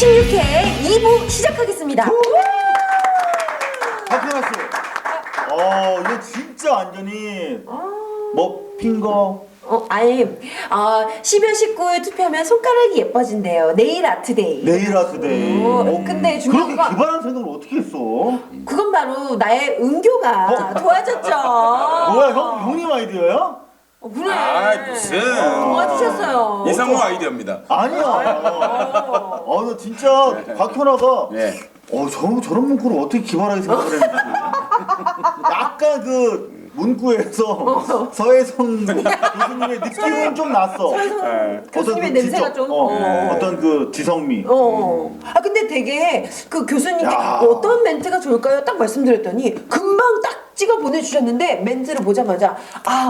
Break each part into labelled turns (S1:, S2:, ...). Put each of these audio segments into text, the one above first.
S1: 16회 2부 시작하겠습니다.
S2: 박현아 씨, 이거 진짜 완전히 뭐 핑거.
S1: 아니, 12월 19일 투표하면 손가락이 예뻐진대요. 네일 아트데이.
S2: 네일 아트데이.
S1: 근데 중요한
S2: 그렇게
S1: 건
S2: 기발한 생각을 어떻게 했어?
S1: 그건 바로 나의 은교가 도와줬죠.
S2: 뭐야, 형님 아이디어야?
S1: 그래.
S3: 무슨
S1: 도와주셨어요.
S3: 이상호 아이디어입니다.
S2: 아니야. 나 진짜 박현아가
S3: 네.
S2: 저런 문구를 어떻게 기발하게 생각을 했는지. 약간 그 문구에서 서혜성 교수님의 느낌은 좀 났어.
S1: 교수님의 냄새가 좀.
S2: 어떤 그 지성미.
S1: 근데 되게 그 교수님께
S2: 야.
S1: 어떤 멘트가 좋을까요? 딱 말씀드렸더니 금방 딱 찍어 보내주셨는데 멘트를 보자마자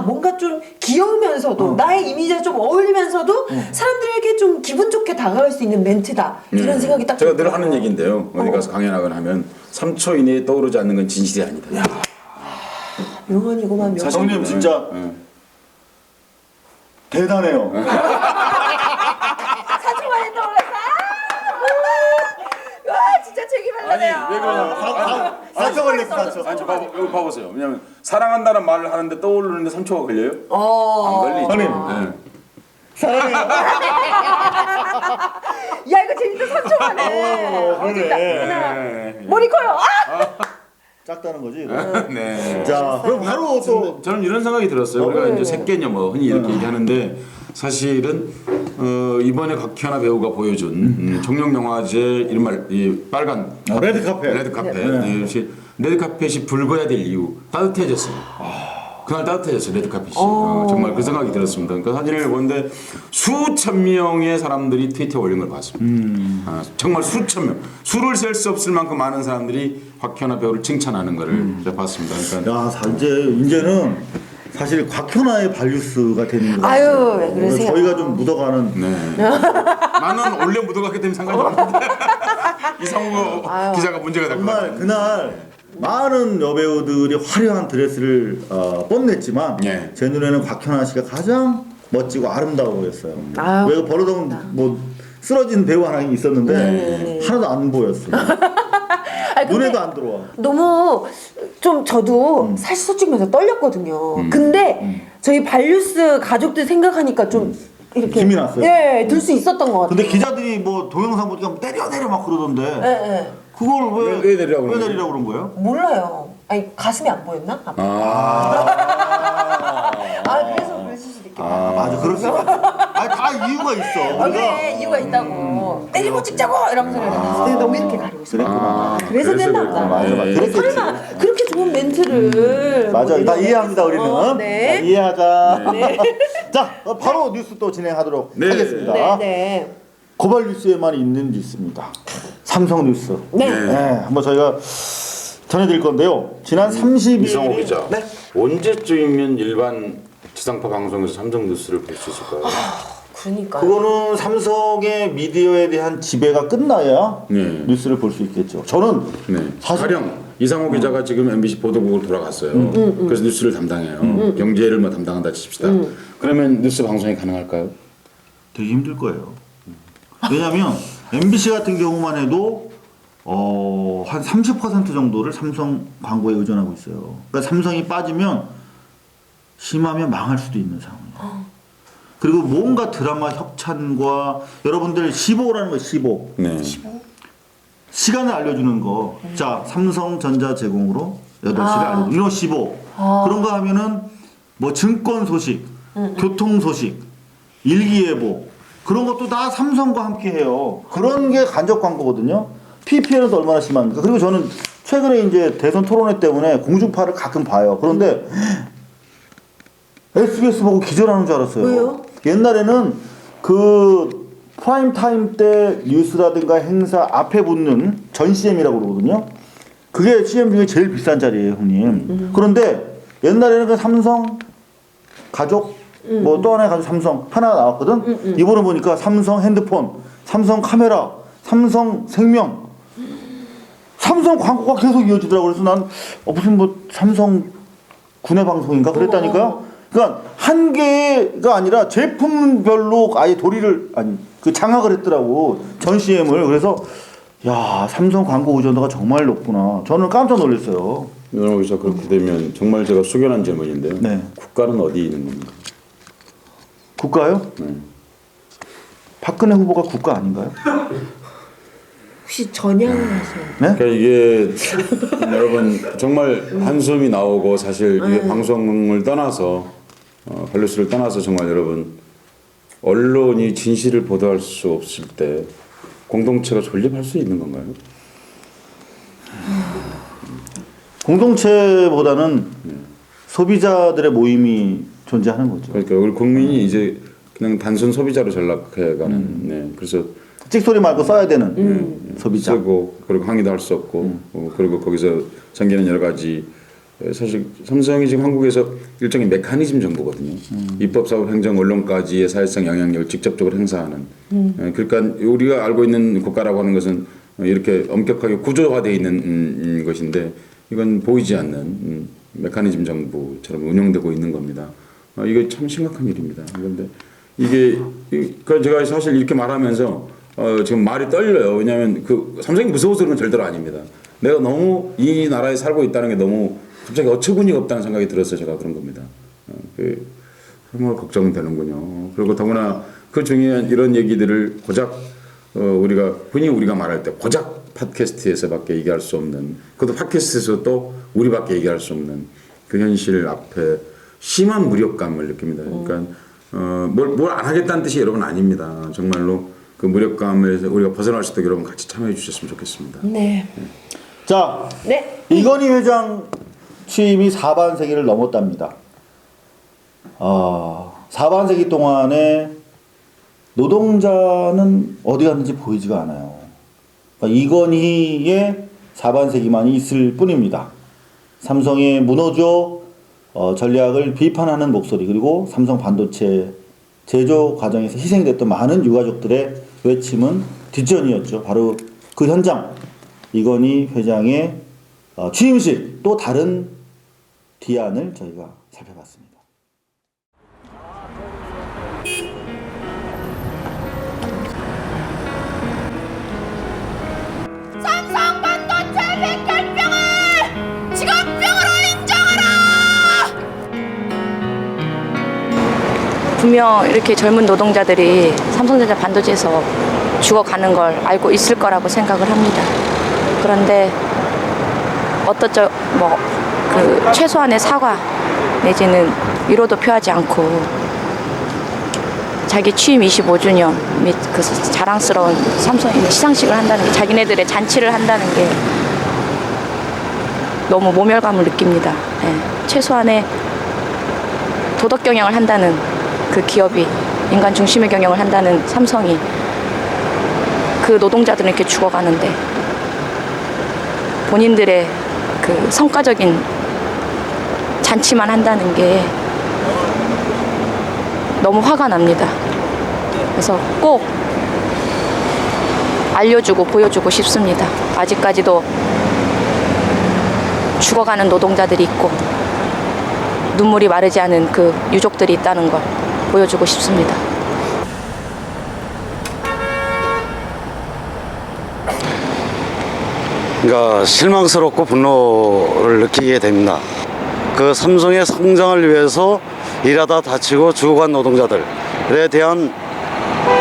S1: 뭔가 좀 귀여우면서도 나의 이미지에 좀 어울리면서도 사람들에게 좀 기분 좋게 다가갈 수 있는 멘트다. 이런 생각이 딱
S3: 제가 늘
S1: 들더라고요.
S3: 하는 얘기인데요. 어디 가서 강연하거나 하면 3초 이내에 떠오르지 않는 건 진실이 아니다.
S1: 명언이고만 명언.
S3: 사실-
S2: 형님 진짜 대단해요.
S1: 4초 만에 떠올랐어. 와 진짜 책임하려네요.
S3: 왜 그러냐면
S2: 4초 걸렸어, 4초.
S3: 아니 여기 봐보세요. 왜냐면 사랑한다는 말을 하는데 떠오르는데 3초가 걸려요? 안 걸리죠.
S2: 형님.
S3: 네.
S2: 사랑해요.
S1: 야 이거 재밌다 3초 만에. 재밌다.
S3: 네.
S1: 머리 커요.
S2: 작다는 거지.
S3: 네.
S2: 자, 그럼 바로 또
S3: 저는 이런 생각이 들었어요. 우리가 이제 색개념 흔히 이렇게 얘기하는데 사실은 이번에 곽현아 배우가 보여준 청룡영화제 이른바 이 빨간
S2: 레드카펫.
S3: 레드카펫
S2: 네.
S3: 레드카펫이 붉어야 될 이유 따뜻해졌어요. 그날 따뜻해졌어요. 레드카펫이. 정말 그 생각이 들었습니다. 그러니까 사진을 보는데 수천 명의 사람들이 트위터에 올린 걸 봤습니다. 정말 수천 명. 수를 셀 수 없을 만큼 많은 사람들이 곽현아 배우를 칭찬하는 것을 제가 봤습니다. 그러니까
S2: 이제는 사실 곽현아의 발뉴스가 되는 거예요.
S1: 아유, 왜 그러세요?
S2: 저희가 좀 묻어가는.
S3: 네. 나는 원래 묻어갔기 때문에 상관이 없는데 이상우 기자가 문제가 될 것
S2: 정말
S3: 같아요.
S2: 그날 많은 여배우들이 화려한 드레스를 뽐냈지만
S3: 예.
S2: 제 눈에는 곽현아 씨가 가장 멋지고 아름다워 보였어요.
S1: 아유,
S2: 왜 버러덩 뭐 쓰러진 배우 하나 있었는데 하나도 안 보였어. 눈에도 안 들어와.
S1: 너무 좀 저도 사실 솔직히 말해서 떨렸거든요. 근데 저희 발뉴스 가족들 생각하니까 좀 이렇게
S2: 힘이 났어요?
S1: 예, 들 수 있었던 것 같아요.
S2: 근데 기자들이 뭐 동영상 보니까 때려 막 그러던데
S1: 예.
S2: 그걸
S3: 왜 내리라고 그런
S2: 왜 내리라고 그런 거예요?
S1: 몰라요. 아니 가슴이 안 보였나? 그래서 그랬을 수도 있겠다.
S2: 맞아, 그럴 수 있겠다. 다 이유가 있어.
S1: 그래 이유가 있다고 때리고 찍자고 이러면서 그랬는데 너무 이렇게 가리고 있어. 그래서 됐나 보다.
S2: 맞아. 그랬겠지.
S1: 설마 그렇게 좋은 멘트를
S2: 맞아,
S1: 뭐
S2: 다
S1: 이런
S2: 이해합니다 우리는.
S1: 네.
S2: 자, 이해하자. 자, 바로 뉴스 또 진행하도록
S3: 네.
S2: 하겠습니다.
S1: 네.
S2: 고발 뉴스에만 있는 뉴스입니다. 삼성 뉴스.
S1: 네.
S2: 한번 저희가 전해드릴 건데요. 지난 30일
S3: 이상호 기자.
S1: 네.
S3: 언제쯤이면 일반 지상파 방송에서 삼성 뉴스를 볼 수 있을까요?
S1: 그러니까.
S2: 그거는 삼성의 미디어에 대한 지배가 끝나야
S3: 네.
S2: 뉴스를 볼 수 있겠죠. 저는
S3: 네.
S2: 사실
S3: 가령 이상호 기자가 지금 MBC 보도국으로 돌아갔어요. 그래서 뉴스를 담당해요. 경제를 뭐 담당한다 칩시다. 그러면 뉴스 방송이 가능할까요?
S2: 되게 힘들 거예요. 왜냐하면 MBC 같은 경우만 해도 한 30% 정도를 삼성 광고에 의존하고 있어요. 그러니까 삼성이 빠지면 심하면 망할 수도 있는 상황이에요. 그리고 뭔가 드라마 협찬과 여러분들 15라는 거예요. 15.
S3: 네.
S2: 시간을 알려주는 거. 자, 삼성전자 제공으로 8시를 알려주는 이런 15. 그런 거 하면은 뭐 증권 소식, 교통 소식, 일기예보 그런 것도 다 삼성과 함께 해요. 그런 게 간접 광고거든요. PPL은 얼마나 심합니까? 그리고 저는 최근에 이제 대선 토론회 때문에 공중파를 가끔 봐요. 그런데 SBS 보고 기절하는 줄 알았어요.
S1: 왜요?
S2: 옛날에는 그 프라임 타임 때 뉴스라든가 행사 앞에 붙는 전 CM이라고 그러거든요. 그게 CM 중에 제일 비싼 자리예요, 형님. 그런데 옛날에는 그 삼성 가족 뭐 또 하나의 가족 삼성 하나 나왔거든. 이번에 보니까 삼성 핸드폰, 삼성 카메라, 삼성 생명, 삼성 광고가 계속 이어지더라고. 그래서 난 무슨 뭐 삼성 군의 방송인가 그랬다니까. 그러니까 한 개가 아니라 제품별로 아예 도리를 아니 그 장악을 했더라고 전 CM을. 그래서 야 삼성 광고 의존도가 정말 높구나. 저는 깜짝 놀랐어요.
S3: 여기서 그렇게 되면 정말 제가 숙연한 질문인데요.
S2: 네.
S3: 국가는 어디 있는 겁니까?
S2: 국가요?
S3: 네.
S2: 박근혜 후보가 국가 아닌가요?
S1: 혹시 전향하세요?
S2: 네?
S3: 그러니까 이게 여러분 정말 한숨이 나오고 사실 이게 방송을 떠나서 밸런스를 떠나서 정말 여러분 언론이 진실을 보도할 수 없을 때 공동체가 존립할 수 있는 건가요?
S2: 공동체보다는 소비자들의 모임이 존재하는 거죠.
S3: 그러니까 우리 국민이 이제 그냥 단순 소비자로 전락해가는. 네. 그래서
S2: 찍소리 말고 써야 되는 소비자.
S3: 쓰고 그리고 항의도 할 수 없고 그리고 거기서 생기는 여러 가지 사실 삼성이 지금 한국에서 일종의 메커니즘 정부거든요. 입법, 사법, 행정, 언론까지의 사회성 영향력을 직접적으로 행사하는. 그러니까 우리가 알고 있는 국가라고 하는 것은 이렇게 엄격하게 구조화되어 있는 것인데 이건 보이지 않는 메커니즘 정부처럼 운영되고 있는 겁니다. 이거 참 심각한 일입니다. 그런데 이게 그 제가 사실 이렇게 말하면서 지금 말이 떨려요. 왜냐하면 그 삼성이 무서워서 그런 건 절대로 아닙니다. 내가 너무 이 나라에 살고 있다는 게 너무 갑자기 어처구니가 없다는 생각이 들어서 제가 그런 겁니다. 정말 걱정되는군요. 그리고 더구나 그 중요한 이런 얘기들을 고작 우리가 흔히 우리가 말할 때 고작 팟캐스트에서밖에 얘기할 수 없는, 그것도 팟캐스트에서 또 우리밖에 얘기할 수 없는 그 현실 앞에 심한 무력감을 느낍니다. 그러니까 뭘 안 하겠다는 뜻이 여러분 아닙니다. 정말로 그 무력감에서 우리가 벗어날 수 있도록 여러분 같이 참여해 주셨으면 좋겠습니다.
S1: 네.
S2: 자,
S1: 네.
S2: 이건희 회장 취임이 4반세기를 넘었답니다. 4반세기 동안에 노동자는 어디 갔는지 보이지가 않아요. 그러니까 이건희의 4반세기만이 있을 뿐입니다. 삼성의 문호조 전략을 비판하는 목소리, 그리고 삼성 반도체 제조 과정에서 희생됐던 많은 유가족들의 외침은 뒷전이었죠. 바로 그 현장, 이건희 회장의 취임식, 또 다른 뒤안을 저희가 살펴봤습니다.
S4: 삼성 반도체 백혈병을 직업병으로 인정하라!
S5: 분명 이렇게 젊은 노동자들이 삼성전자 반도체에서 죽어가는 걸 알고 있을 거라고 생각을 합니다. 그런데 그 최소한의 사과 내지는 위로도 표하지 않고 자기 취임 25주년 및 그 자랑스러운 삼성의 시상식을 한다는 게, 자기네들의 잔치를 한다는 게 너무 모멸감을 느낍니다. 예. 최소한의 도덕 경영을 한다는 그 기업이, 인간 중심의 경영을 한다는 삼성이 그 노동자들은 이렇게 죽어가는데 본인들의 그 성과적인 잔치만 한다는 게 너무 화가 납니다. 그래서 꼭 알려주고 보여주고 싶습니다. 아직까지도 죽어가는 노동자들이 있고 눈물이 마르지 않은 그 유족들이 있다는 걸 보여주고 싶습니다.
S6: 그러니까 실망스럽고 분노를 느끼게 됩니다. 그 삼성의 성장을 위해서 일하다 다치고 죽어간 노동자들에 대한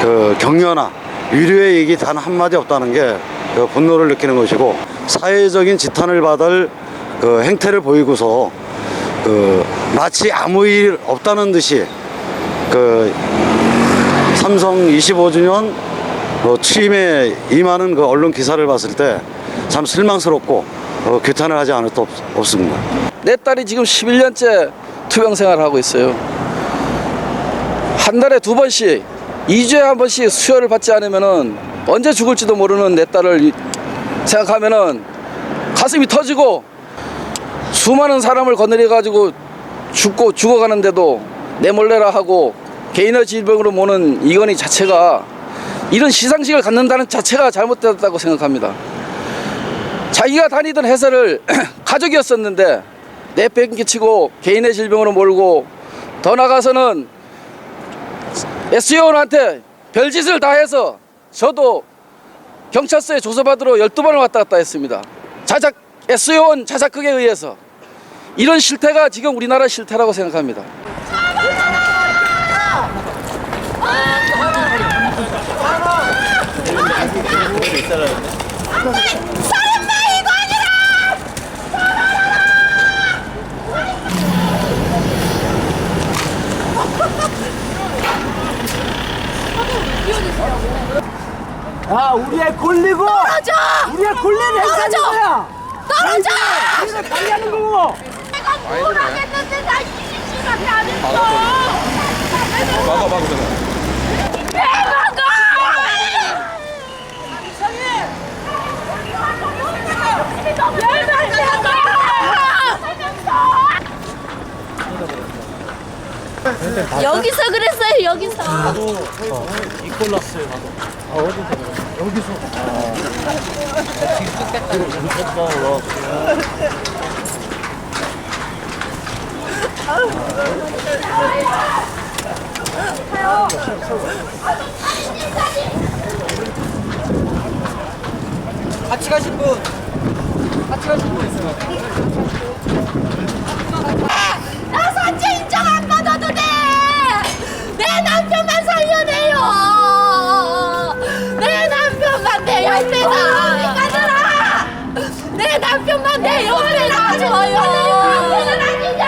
S6: 그 격려나 위로의 얘기 단 한마디 없다는 게 그 분노를 느끼는 것이고, 사회적인 지탄을 받을 그 행태를 보이고서 그 마치 아무 일 없다는 듯이 그 삼성 25주년 취임에 임하는 그 언론 기사를 봤을 때 참 실망스럽고 규탄을 하지 않을 수 없습니다.
S7: 내 딸이 지금 11년째 투병 생활을 하고 있어요. 한 달에 2번씩, 2주에 한 번씩 수혈을 받지 않으면은 언제 죽을지도 모르는 내 딸을 생각하면은 가슴이 터지고, 수많은 사람을 거느려 가지고 죽어가는데도 내몰래라 하고 개인의 질병으로 모는 이건희 자체가, 이런 시상식을 갖는다는 자체가 잘못됐다고 생각합니다. 자기가 다니던 회사를 가족이었었는데 내팽개치고 개인의 질병으로 몰고 더 나가서는 SEO원한테 별짓을 다 해서 저도 경찰서에 조사받으러 12번을 왔다 갔다 했습니다. SEO원 자작극에 의해서. 이런 실태가 지금 우리나라 실태라고 생각합니다.
S4: 살인마 이거 아니라!
S8: 아, 우리의 권리고
S4: 떨어져!
S8: 우리의 권리를 행사하는
S4: 떨어져!
S8: 거야.
S4: 떨어져!
S8: 우리를 관리하는 거고.
S4: 내가 뭘 하겠는데 나 20시간이 안 했어!
S3: 막아 그러면.
S4: 왜 막아! 여기서 그랬어요, 여기서.
S8: 같이 가실 분. 있어요.
S4: 나 사죄 인정 안 받아도 돼! 내 남편만 살려내요! 내 남편만 내 옆에 놔! 내 남편만 내 옆에 놔줘요! 남편은 아니냐!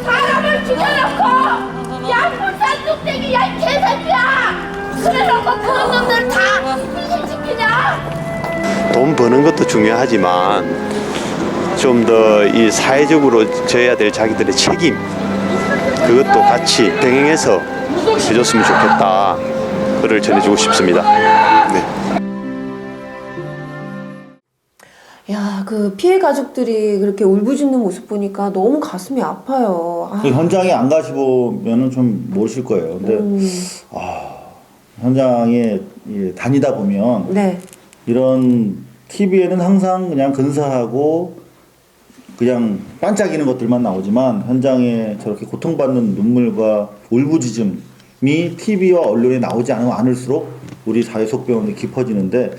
S4: 사람을 죽여놓고 약불산 뚝배기 야 이 개새끼야! 그래놓고 그런 놈들 다 희생시키냐?
S9: 돈 버는 것도 중요하지만 좀 더 이 사회적으로 져야 될 자기들의 책임 그것도 같이 병행해서 해줬으면 좋겠다. 그를 전해주고 싶습니다. 네.
S1: 야, 그 피해 가족들이 그렇게 울부짖는 모습 보니까 너무 가슴이 아파요. 아,
S2: 그 현장에 안 가시보면은 좀 모르실 거예요. 근데 현장에 다니다 보면
S1: 네.
S2: 이런 TV에는 항상 그냥 근사하고 그냥 반짝이는 것들만 나오지만 현장에 저렇게 고통받는 눈물과 울부짖음이 TV와 언론에 나오지 않으면 않을수록 우리 사회 속병원이 깊어지는데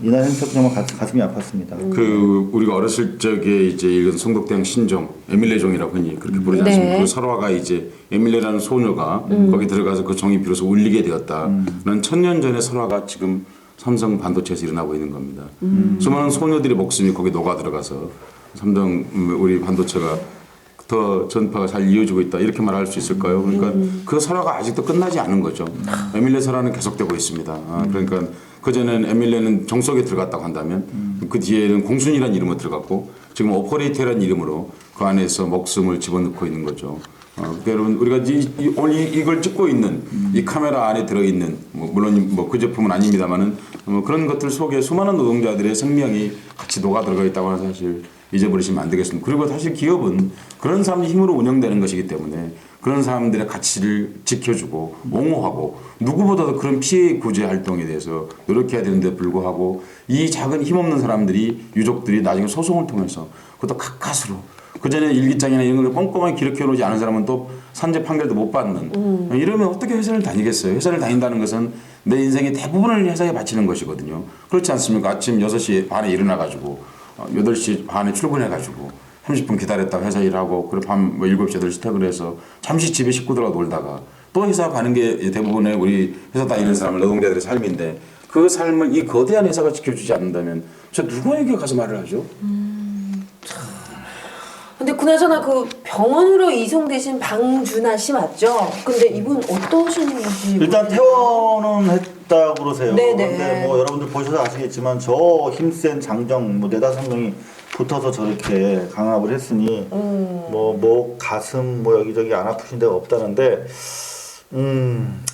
S2: 이날 행사 정말 가슴이 아팠습니다.
S3: 그 우리가 어렸을 적에 이제 읽은 성덕대왕 신종 에밀레종이라고 흔히 그렇게 부르지 않습니까?
S1: 네.
S3: 그 설화가 이제 에밀레라는 소녀가 거기 들어가서 그 정이 비로소 울리게 되었다는 1000년 전의 설화가 지금 삼성 반도체에서 일어나고 있는 겁니다. 수많은 소녀들의 목숨이 거기 녹아 들어가서 삼성 우리 반도체가 더 전파가 잘 이어지고 있다 이렇게 말할 수 있을까요? 그러니까 그 설화가 아직도 끝나지 않은 거죠. 에밀레 설화는 계속되고 있습니다. 그러니까 그 전에는 에밀레는 정석에 들어갔다고 한다면 그 뒤에는 공순이라는 이름으로 들어갔고 지금 오퍼레이터라는 이름으로 그 안에서 목숨을 집어넣고 있는 거죠. 그러니까 여러분 우리가 오늘 이걸 찍고 있는 이 카메라 안에 들어있는 물론 그 제품은 아닙니다만은 그런 것들 속에 수많은 노동자들의 생명이 같이 녹아 들어가 있다고 하는 사실 잊어버리시면 안 되겠습니다. 그리고 사실 기업은 그런 사람의 힘으로 운영되는 것이기 때문에 그런 사람들의 가치를 지켜주고 옹호하고 누구보다도 그런 피해 구제 활동에 대해서 노력해야 되는데 불구하고 이 작은 힘없는 사람들이 유족들이 나중에 소송을 통해서 그것도 가까스로 그전에 일기장이나 이런 걸 꼼꼼하게 기록해 놓지 않은 사람은 또 산재 판결도 못 받는 이러면 어떻게 회사를 다니겠어요. 회사를 다닌다는 것은 내 인생의 대부분을 회사에 바치는 것이거든요. 그렇지 않습니까? 아침 6시 반에 일어나가지고 8시 반에 출근해가지고 30분 기다렸다가 회사 일하고 그리고 밤 7시 8시 퇴근해서 잠시 집에 식구들하고 놀다가 또 회사 가는 게 대부분의 우리 회사 다니는 사람 노동자들의 삶인데 그 삶을 이 거대한 회사가 지켜주지 않는다면 저 누구에게 가서 말을 하죠?
S1: 근데 그나저나 그 병원으로 이송되신 방준하 씨 맞죠? 근데 이분 어떠신지
S2: 일단 퇴원은 했다고 그러세요.
S1: 네네.
S2: 근데 뭐 여러분들 보셔서 아시겠지만 저 힘센 장정 뭐 4-5명이 붙어서 저렇게 강압을 했으니 뭐 목, 가슴 뭐 여기저기 안 아프신 데가 없다는데 참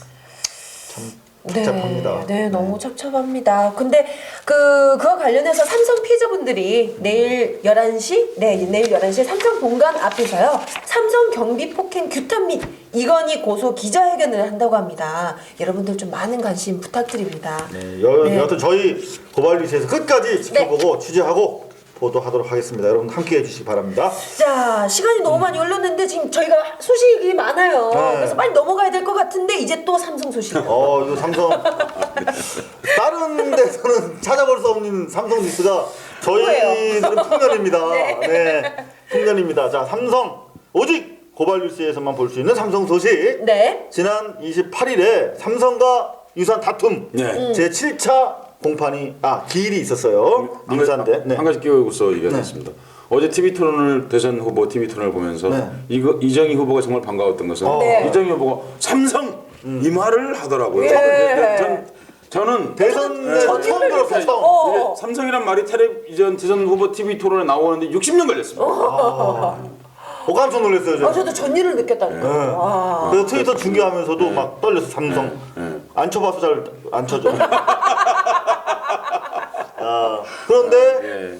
S2: 복잡합니다.
S1: 네, 너무 찹찹합니다. 근데 그와 관련해서 삼성 피해자분들이 내일 11시, 내일 11시에 삼성 본관 앞에서요. 삼성 경비 폭행 규탄 및 이건희 고소 기자회견을 한다고 합니다. 여러분들 좀 많은 관심 부탁드립니다.
S2: 네, 여하튼 저희 고발뉴스에서 끝까지 지켜보고 취재하고 보도하도록 하겠습니다. 여러분 함께 해주시기 바랍니다.
S1: 자, 시간이 너무 많이 흘렀는데 지금 저희가 소식이 많아요.
S2: 네.
S1: 그래서 빨리 넘어가야 될 것 같은데 이제 또 삼성 소식.
S2: 이거 삼성 다른 데서는 찾아볼 수 없는 삼성 뉴스가 저희들은 풍년입니다. 네, 풍년입니다. 자, 삼성 오직 고발 뉴스에서만 볼 수 있는 삼성 소식.
S1: 네.
S2: 지난 28일에 삼성과 유산 다툼
S3: 네.
S2: 제 7차 공판이 기일이 있었어요. 유산대. 네.
S3: 한 가지 끼워서 얘기하겠습니다. 어제 TV 토론을 대선 후보 TV 토론을 보면서
S2: 네.
S3: 이정희 후보가 정말 반가웠던 것은
S1: 네.
S3: 이정희 후보가 삼성 이 말을 하더라고요.
S1: 예.
S3: 저는
S2: 대선에 처음 들었어요.
S3: 이게 삼성이란 말이 텔레비전 대선 후보 TV 토론에 나오는데 60년 걸렸습니다.
S2: 깜짝 놀랐어요. 저.
S1: 저도 전율을 느꼈다니까요.
S2: 네.
S1: 와.
S2: 그래서 트위터 중계하면서도 막 떨려서 삼성 안 쳐봐서 잘 안 쳐져. 그런데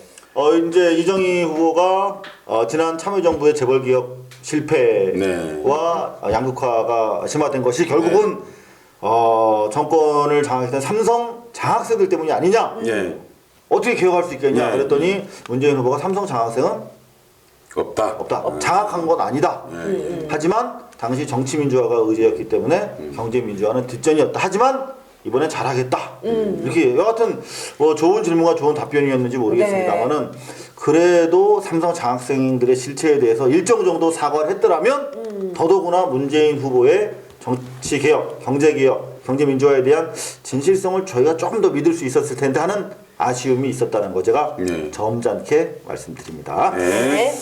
S2: 이제 이정희 후보가 지난 참여정부의 재벌기업 실패와 양극화가 심화된 것이 결국은 정권을 장악했던 삼성 장학생들 때문이 아니냐. 어떻게 기억할 수 있겠냐. 그랬더니 문재인 후보가 삼성 장학생은
S3: 없다.
S2: 장악한 건 아니다. 하지만 당시 정치민주화가 의제였기 때문에 경제민주화는 뒷전이었다. 하지만 이번엔 잘하겠다. 이렇게 여하튼 뭐 좋은 질문과 좋은 답변이었는지 모르겠습니다만은 그래도 삼성 장학생들의 실체에 대해서 일정 정도 사과를 했더라면 더더구나 문재인 후보의 정치개혁, 경제개혁, 경제민주화에 대한 진실성을 저희가 조금 더 믿을 수 있었을 텐데 하는 아쉬움이 있었다는 거 제가 점잖게 말씀드립니다.
S1: 네.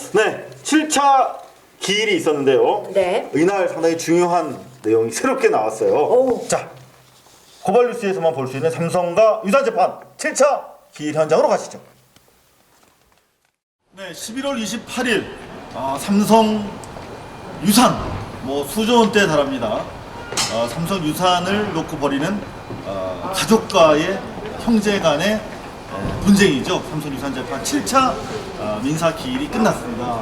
S2: 7차 기일이 있었는데요.
S1: 네.
S2: 이날 상당히 중요한 내용이 새롭게 나왔어요. 자, 고발 뉴스에서만 볼 수 있는 삼성과 유산 재판 7차 기일 현장으로 가시죠. 네, 11월 28일 삼성 유산 수조 원대에 달합니다. 삼성 유산을 놓고 벌이는 가족과의 형제 간의 분쟁이죠. 삼성 유산 재판 7차 민사 기일이 끝났습니다.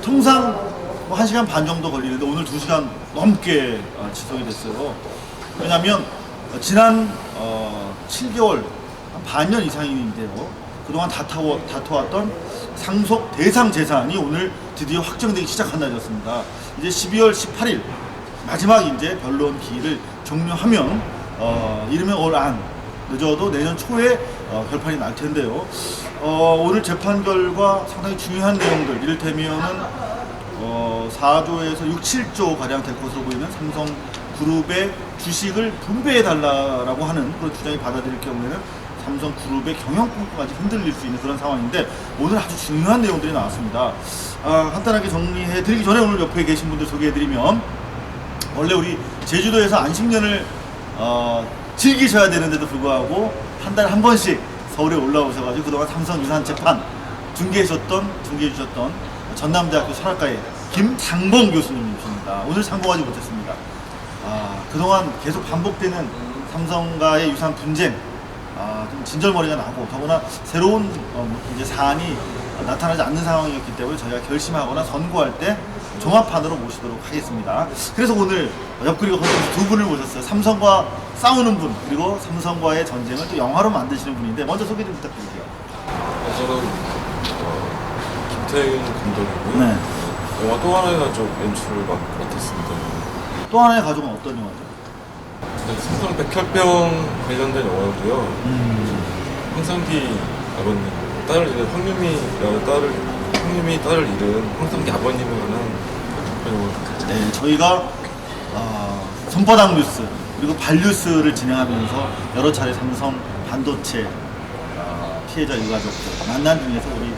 S2: 통상 1시간 반 정도 걸리는데 오늘 2시간 넘게 지속이 됐어요. 왜냐하면 지난 7개월, 반년 이상인데요. 그동안 다퉈왔던 상속 대상 재산이 오늘 드디어 확정되기 시작한 날이었습니다. 이제 12월 18일 마지막 이제 변론 기일을 종료하면 이르면 올 안 늦어도 내년 초에 결판이 날 텐데요. 오늘 재판 결과 상당히 중요한 내용들, 이를테면은 4조에서 6, 7조 가량 될 것으로 보이는 삼성 그룹의 주식을 분배해 달라라고 하는 그런 주장이 받아들일 경우에는 삼성 그룹의 경영권까지 흔들릴 수 있는 그런 상황인데 오늘 아주 중요한 내용들이 나왔습니다. 간단하게 정리해 드리기 전에 오늘 옆에 계신 분들 소개해 드리면 원래 우리 제주도에서 안식년을 즐기셔야 되는데도 불구하고 한 달에 한 번씩 서울에 올라오셔가지고 그동안 삼성 유산 재판 중계해 주셨던 전남대학교 철학과의 김상봉 교수님이십니다. 오늘 참고하지 못했습니다. 그동안 계속 반복되는 삼성과의 유산 분쟁, 좀 진절머리가 나고 더구나 새로운 이제 사안이 나타나지 않는 상황이었기 때문에 저희가 결심하거나 선고할 때 종합판으로 모시도록 하겠습니다. 그래서 오늘 옆구리가 헛된 두 분을 모셨어요. 삼성과 싸우는 분, 그리고 삼성과의 전쟁을 또 영화로 만드시는 분인데 먼저 소개 좀 부탁드릴게요.
S10: 저는 김태균 감독이고요.
S2: 네.
S10: 영화 또 하나의 가족 연출을 맡았습니다.
S2: 또 하나의 가족은 어떤 영화죠?
S10: 삼성 백혈병 관련된 영화고요. 황상기 아버님, 딸을 잃은 황유미 딸을 잃은 황상기 아버님을 하는 그런 영화입니다.
S2: 네, 저희가 손바닥 뉴스 그리고 발뉴스를 진행하면서 여러 차례 삼성 반도체 피해자 유가족들 만난 중에서 우리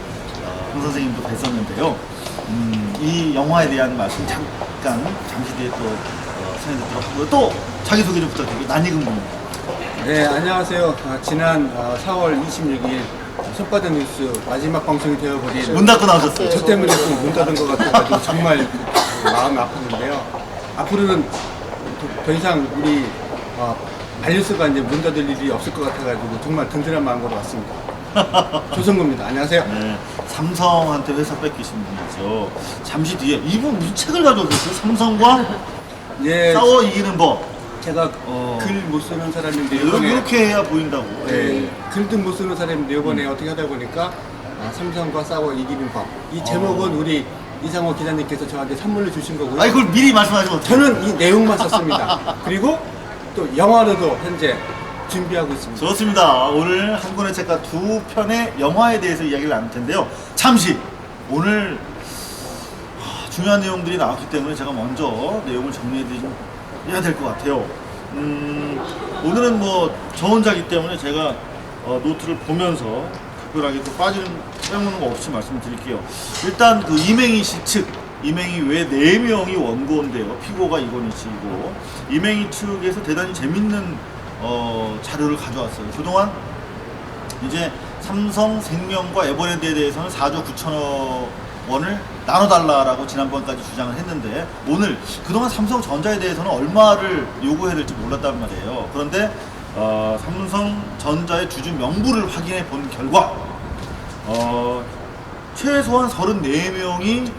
S2: 황 선생님도 뵀었는데요. 이 영화에 대한 말씀 잠시 뒤에 또 전해 듣도록 하고요. 또 자기소개 좀 부탁드립니다. 낯익은 분입니다.
S11: 네, 안녕하세요. 지난 4월 26일 손바닥 뉴스 마지막 방송이 되어버린
S2: 문 닫고 나오셨어요.
S11: 저 때문에 좀 문 닫은 것 같아가지고 정말 마음이 아프는데요. 앞으로는 더 이상 우리 발뉴스가 이제 문 닫을 일이 없을 것 같아가지고 정말 든든한 마음으로 왔습니다. 조성구입니다. 안녕하세요.
S2: 네, 삼성한테 회사 뺏기신 분이죠. 잠시 뒤에 이분 무슨 책을 가져오셨어요? 삼성과
S11: 예,
S2: 싸워 이기는 법.
S11: 제가 글 못 쓰는 사람인데 이번에
S2: 이렇게 해야 보인다고.
S11: 네, 글도 못 쓰는 사람인데 이번에 어떻게 하다 보니까 삼성과 싸워 이기는 법. 이 제목은 우리 이상호 기자님께서 저한테 선물로 주신 거고요.
S2: 아니 그걸 미리 말씀하시면 어떡해요?
S11: 저는 이 내용만 썼습니다. 그리고 또 영화로도 현재 준비하고 있습니다.
S2: 좋습니다. 오늘 한 권의 책과 두 편의 영화에 대해서 이야기를 나눌 텐데요. 잠시 오늘 중요한 내용들이 나왔기 때문에 제가 먼저 내용을 정리해야 될 것 같아요. 오늘은 뭐 저 혼자기 때문에 제가 노트를 보면서 특별하게 또 빼먹는 거 없이 말씀드릴게요. 일단 그 이맹희 씨 측, 이맹희 외 4명이 원고인데요. 피고가 이건희 씨이고, 이맹희 측에서 대단히 재밌는 자료를 가져왔어요. 그동안 이제 삼성생명과 에버랜드에 대해서는 4조 9천억 원을 나눠달라라고 지난번까지 주장을 했는데, 오늘 그동안 삼성전자에 대해서는 얼마를 요구해야 될지 몰랐단 말이에요. 그런데 삼성전자의 주주 명부를 확인해 본 결과 최소한 34명이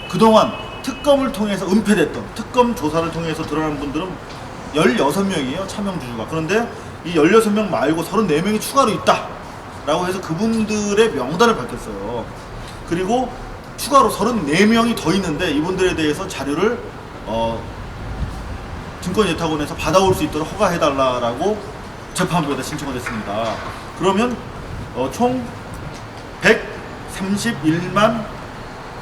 S2: 그동안 특검을 통해서 은폐됐던, 특검 조사를 통해서 드러난 분들은 16명이에요, 차명 주주가. 그런데 이 16명 말고 34명이 추가로 있다 라고 해서 그분들의 명단을 밝혔어요. 그리고 추가로 34명이 더 있는데, 이분들에 대해서 자료를 증권예탁원에서 받아올 수 있도록 허가해달라고 재판부에다 신청을 했습니다. 그러면 총 131만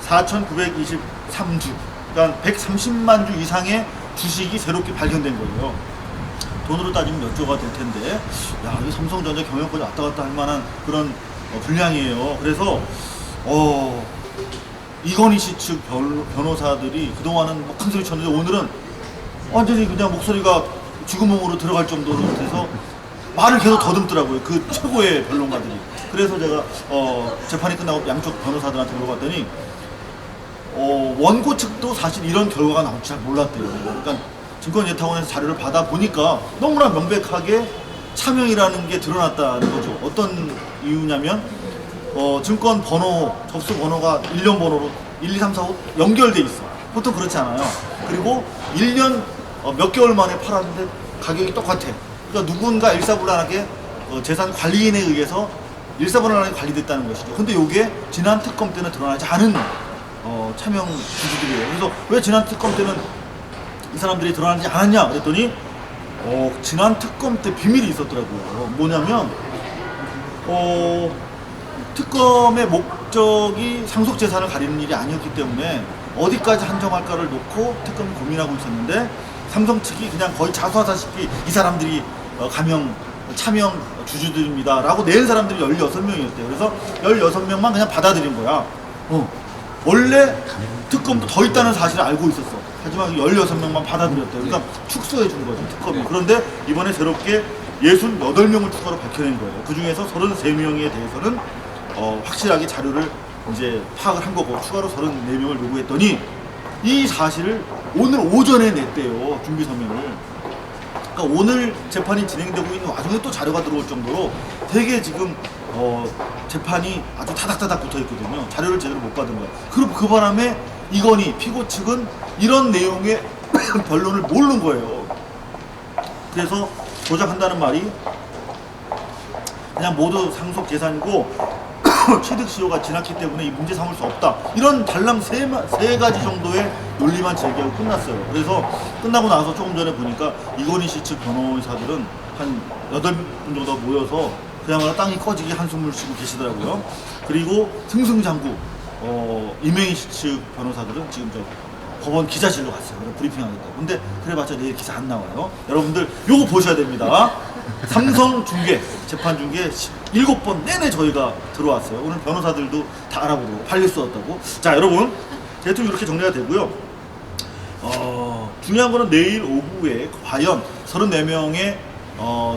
S2: 4,923주, 그러니까 130만 주 이상의 주식이 새롭게 발견된 거예요. 돈으로 따지면 몇 조가 될 텐데, 야, 이 삼성전자 경영권이 왔다 갔다 할 만한 그런 분량이에요. 그래서 이건희 씨 측 변호사들이 그동안은 뭐 큰 소리 쳤는데, 오늘은 완전히 그냥 목소리가 쥐구멍으로 들어갈 정도로 돼서 말을 계속 더듬더라고요. 그 최고의 변론가들이. 그래서 제가 재판이 끝나고 양쪽 변호사들한테 물어봤더니 원고 측도 사실 이런 결과가 나올 줄 잘 몰랐대요. 그러니까 증권예탁원에서 자료를 받아보니까 너무나 명백하게 차명이라는 게 드러났다는 거죠. 어떤 이유냐면 증권 번호, 접수 번호가 1년 번호로 1, 2, 3, 4, 5 연결돼 있어. 보통 그렇지 않아요. 그리고 1년 몇 개월 만에 팔았는데 가격이 똑같아. 그러니까 누군가 일사불란하게 재산 관리인에 의해서 일사불란하게 관리됐다는 것이죠. 근데 이게 지난 특검 때는 드러나지 않은 차명 주주들이에요. 그래서 왜 지난 특검 때는 이 사람들이 드러나지 않았냐 그랬더니 지난 특검 때 비밀이 있었더라고요. 뭐냐면 특검의 목적이 상속재산을 가리는 일이 아니었기 때문에 어디까지 한정할까를 놓고 특검이 고민하고 있었는데, 삼성 측이 그냥 거의 자수하다시피 이 사람들이 차명 주주들입니다 라고 낸 사람들이 16명이었대요. 그래서 16명만 그냥 받아들인 거야. 원래 특검도 더 있다는 사실을 알고 있었어. 하지만 16명만 받아들였대요. 그러니까 축소해 준 거죠, 특검이. 그런데 이번에 새롭게 68명을 추가로 밝혀낸 거예요. 그 중에서 33명에 대해서는 확실하게 자료를 이제 파악을 한 거고, 추가로 34명을 요구했더니 이 사실을 오늘 오전에 냈대요, 준비 서면을. 그러니까 오늘 재판이 진행되고 있는 와중에 또 자료가 들어올 정도로 되게 지금 재판이 아주 타닥타닥 붙어 있거든요. 자료를 제대로 못 받은 거야. 그리고 그 바람에 이건희 피고 측은 이런 내용의 변론을 모르는 거예요. 그래서 조작한다는 말이 그냥 모두 상속 재산이고 취득 시효가 지났기 때문에 이 문제 삼을 수 없다, 이런 달랑 세 가지 정도의 논리만 제기하고 끝났어요. 그래서 끝나고 나서 조금 전에 보니까 이건희 씨 측 변호사들은 한 8분 정도 모여서 그야말로 땅이 꺼지게 한숨을 쉬고 계시더라고요. 그리고 승승장구 이맹희 씨 측 변호사들은 지금 저 법원 기자실로 갔어요. 브리핑하겠다고. 근데 그래봤자 내일 기사 안 나와요. 여러분들 요거 보셔야 됩니다. 삼성 중계, 재판 중계 7번 내내 저희가 들어왔어요. 오늘 변호사들도 다 알아보고 판례 써왔다고. 자, 여러분, 대충 이렇게 정리가 되고요. 중요한 거는 내일 오후에 과연 34명의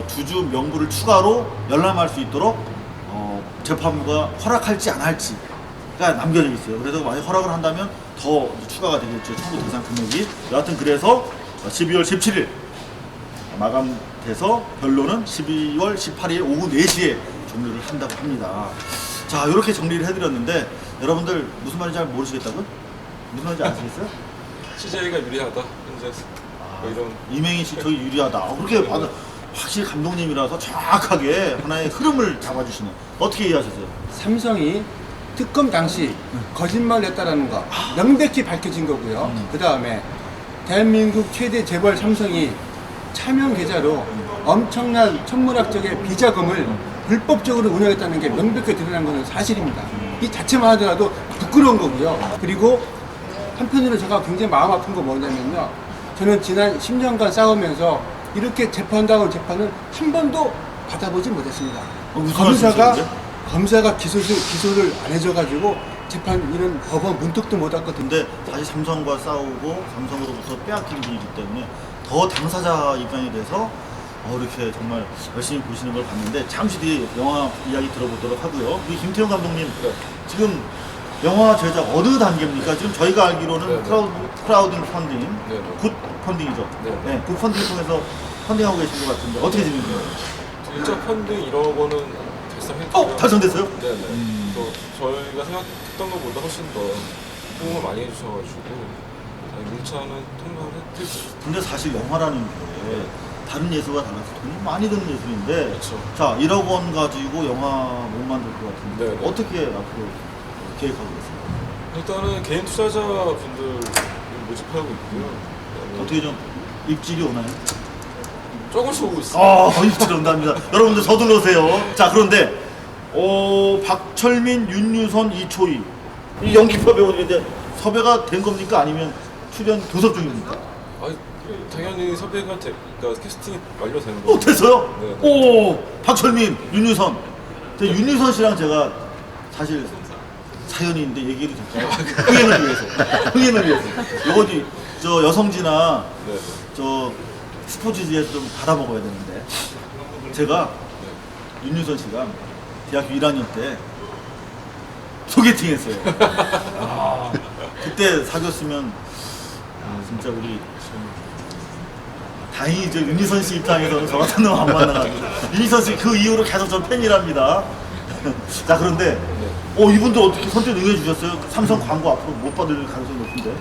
S2: 주주 명부를 추가로 열람할 수 있도록 재판부가 허락할지 안 할지가 남겨져 있어요. 그래서 만약 허락을 한다면 더 추가가 되겠죠, 청구 대상 금액이. 여하튼 그래서 12월 17일 마감돼서 변론은 12월 18일 오후 4시에 종료를 한다고 합니다. 자, 이렇게 정리를 해드렸는데 여러분들 무슨 말인지 잘 모르시겠다고요? 무슨 말인지 아시겠어요?
S10: CJ가 유리하다 현재 뭐 이런
S2: 이맹희 씨 저희 유리하다. 그렇게 확실히 감독님이라서 정확하게 하나의 흐름을 잡아주시는. 어떻게 이해하셨어요?
S11: 삼성이 특검 당시 거짓말을 했다라는 거 명백히 밝혀진 거고요. 그 다음에 대한민국 최대 재벌 삼성이 차명 계좌로 엄청난 천문학적의 비자금을 불법적으로 운영했다는 게 명백히 드러난 것은 사실입니다. 이 자체만 하더라도 부끄러운 거고요. 그리고 한편으로 제가 굉장히 마음 아픈 거 뭐냐면요. 저는 지난 10년간 싸우면서 이렇게 재판당한 재판을 한 번도 받아보지 못했습니다.
S2: 무슨 말씀이세요?
S11: 검사가 기소를 안 해줘가지고 재판 이런 법원 문턱도 못 왔거든요.
S2: 근데 다시 삼성과 싸우고 삼성으로부터 빼앗긴 분이기 때문에 더 당사자 입장이 돼서 이렇게 정말 열심히 보시는 걸 봤는데 잠시 뒤에 영화 이야기 들어보도록 하고요. 우리 김태형 감독님 지금 영화 제작 어느 단계입니까? 지금 저희가 알기로는 크라우딩 펀딩, 굿 펀딩이죠. 네, 굿 펀딩 통해서 펀딩하고 계신 것 같은데 어떻게 진행돼요?
S10: 1차 펀딩 1억원은 달성했고요.
S2: 달성됐어요?
S10: 네네. 또 저희가 생각했던 것보다 훨씬 더 호응을 많이 해주셔가지고 1차는 통과를 했죠.
S2: 근데 사실 영화라는 게 다른 예술과 달라서 돈이 많이 드는 예술인데
S10: 그렇죠.
S2: 자 1억 원 가지고 영화 못 만들 것 같은데
S10: 네네.
S2: 어떻게 앞으로 계획하고 계세요?
S10: 일단은 개인 투자자분들 모집하고 있고요. 그다음에
S2: 어떻게 좀 입질이 오나요?
S10: 조금씩 오고 있어요.
S2: 입질 온답니다. 여러분들 서둘러 오세요. 자 그런데 박철민, 윤유선, 이초희 이 연기파 배우들인데 섭외가 된 겁니까? 아니면 출연 교섭 중입니까?
S10: 당연히 섭외가 그러니까 캐스팅이 완료되는 거예요.
S2: 됐어요?
S10: 네.
S2: 오 박철민, 윤유선. 윤유선 씨랑 제가 사실 사연이 있는데 얘기를 될까요? 흥행을 위해서. 요거지 저 여성지나
S10: 네.
S2: 저 스포츠지에서 좀 받아먹어야 되는데 제가 윤유선 씨가 대학교 1학년 때 소개팅했어요. 그때 사귀었으면 진짜 우리 다행히 저 윤유선 씨 입장에서는 저 같은 놈 안 만나가지고 윤유선 씨 그 이후로 계속 전 팬이랍니다. 자 그런데 이분들 어떻게 선택 응해주셨어요? 삼성 광고 앞으로 못 받을 가능성이 높은데.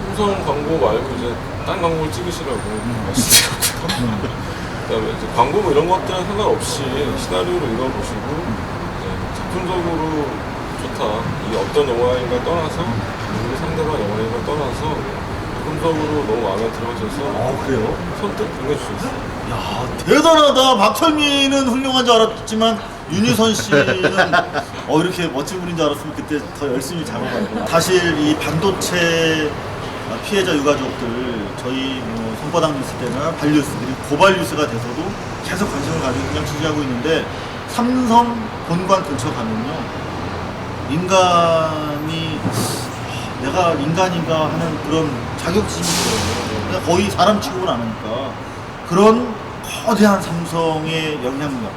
S10: 삼성 광고 말고 이제 딴 광고를 찍으시라고 말씀드렸고요. 그다음에 이제 광고 뭐 이런 것들은 상관없이 시나리오를 읽어보시고 이제 작품적으로 좋다. 이 어떤 영화인가 떠나서 누구 상대방 영화인가 떠나서 작품적으로 너무 마음에 들어셔서
S2: 그래요?
S10: 선뜻 응해주셨어요.
S2: 야 대단하다. 박철민은 훌륭한 줄 알았지만 윤유선 씨는 이렇게 멋진 분인 줄 알았으면 그때 더 열심히 작업하고. 사실 이 반도체 피해자 유가족들 저희 뭐 손바닥 뉴스 때나 발뉴스 그리고 고발 뉴스가 돼서도 계속 관심을 가지고 그냥 취재하고 있는데 삼성 본관 근처 가면요 인간이 내가 인간인가 하는 그런 자격지심이 들어요. 그냥 거의 사람 취급을 안 하니까 그런 거대한 삼성의 영향력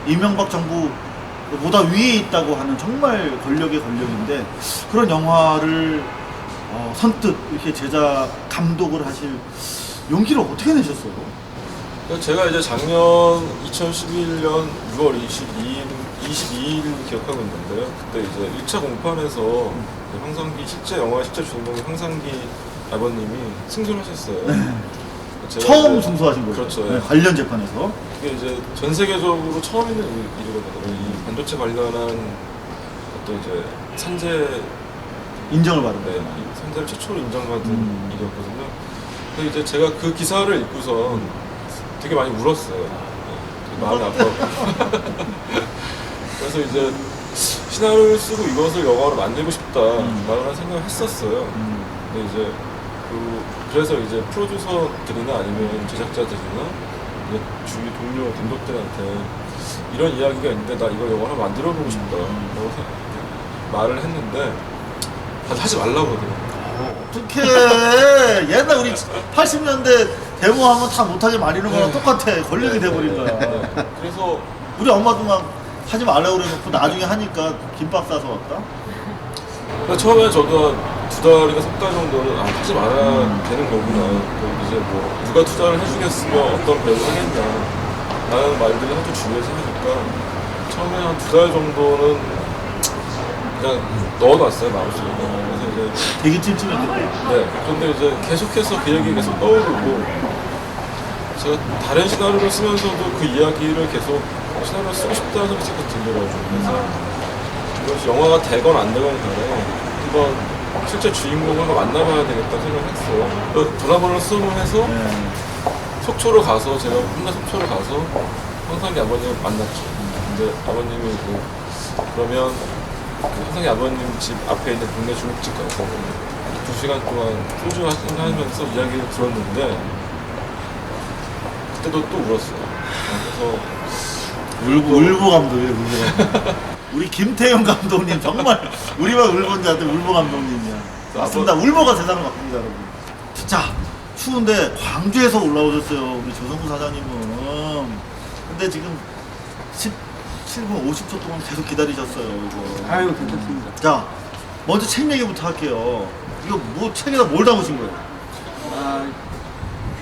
S2: 이명박 정부보다 위에 있다고 하는 정말 권력의 권력인데 그런 영화를 선뜻 이렇게 제작 감독을 하실 용기를 어떻게 내셨어요?
S10: 제가 이제 작년 2011년 6월 22일 기억하고 있는데요. 그때 이제 1차 공판에서 황상기 실제 주인공인 황상기 아버님이 승소하셨어요.
S2: 처음 승소하신 거죠?
S10: 그렇죠.
S2: 네, 관련 재판에서.
S10: 이게 이제 전 세계적으로 처음 있는 일이거든요. 이 반도체 관련한 어떤 이제 산재
S2: 인정을 받은
S10: 네, 산재를 최초로 인정받은 일이었거든요. 근데 이제 제가 그 기사를 읽고서 되게 많이 울었어요. 네, 마음이 아팠고. 그래서 이제 시나리오를 쓰고 이것을 영화로 만들고 싶다라는 생각을 했었어요. 근데 이제 그래서 이제 프로듀서들이나 아니면 제작자들이나 이제 주위 동료 감독들한테 이런 이야기가 있는데 나 이거 영화로 만들어보고 싶다라고 말을 했는데 다들 하지 말라고 하더라고요.
S2: 어떡해. 옛날 우리 80년대 데모하면 다 못하게 말이는 거랑 똑같아. 권력이 돼버린 거야.
S10: 그래서
S2: 우리 엄마도 막 하지 말라고 그래놓고 나중에 하니까 김밥 싸서 왔다?
S10: 그러니까 처음에 저도 2달인가 3달 정도는 하지 말아야 되는 거구나. 이제 뭐 누가 투자를 해주겠으면 어떤 배우를 하겠냐 라는 말들을 하도 주위에서 하니까 처음에 한 2달 정도는 그냥 넣어놨어요, 마음속에. 그래서 이제
S2: 되게 찜찜했겠네.
S10: 네. 그런데 이제 계속해서 그 얘기가 계속 떠오르고 제가 다른 시나리오를 쓰면서도 그 이야기를 계속 시나리오를 쓰고 싶다는 생각이 자꾸 들더라고요. 그래서 이것이 영화가 되건 안 되건 간에 한번 실제 주인공을 만나봐야 되겠다는 생각을 했어요. 그 드라마를 수업해서 속초를 가서 제가 혼자 속초를 가서 황상희 아버님을 만났죠. 근데 아버님이 그러면 그 황상희 아버님 집 앞에 있는 동네 중국집 가서 2시간 동안 소주 하면서 이야기를 들었는데 그때도 또 울었어요. 그래서
S2: 울보 감독이에요, 울보 감독. 우리 김태형 감독님 정말 우리만 울본 자들 울보 감독님이야. 맞습니다. 울보가 세상을 바꿉니다, 여러분. 진짜 추운데 광주에서 올라오셨어요, 우리 조성구 사장님은. 근데 지금 17분 50초 동안 계속 기다리셨어요, 이거.
S11: 아유, 괜찮습니다.
S2: 자, 먼저 책 얘기부터 할게요. 이거 뭐 책에다 뭘 담으신 거예요?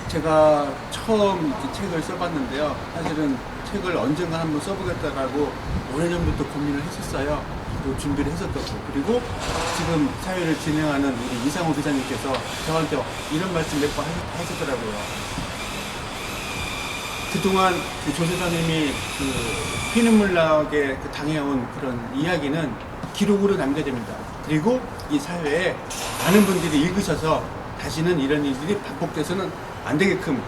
S11: 제가 처음 이렇게 책을 써봤는데요. 사실은 책을 언젠가 한번 써보겠다라고 오래전부터 고민을 했었어요. 또 준비를 했었고, 그리고 지금 사회를 진행하는 우리 이상호 기자님께서 저한테 이런 말씀 몇 번 하셨더라고요. 그동안 그 조 소장님이 그 피눈물나게 당해온 그런 이야기는 기록으로 남겨야 됩니다. 그리고 이 사회에 많은 분들이 읽으셔서 다시는 이런 일들이 반복돼서는 안 되게끔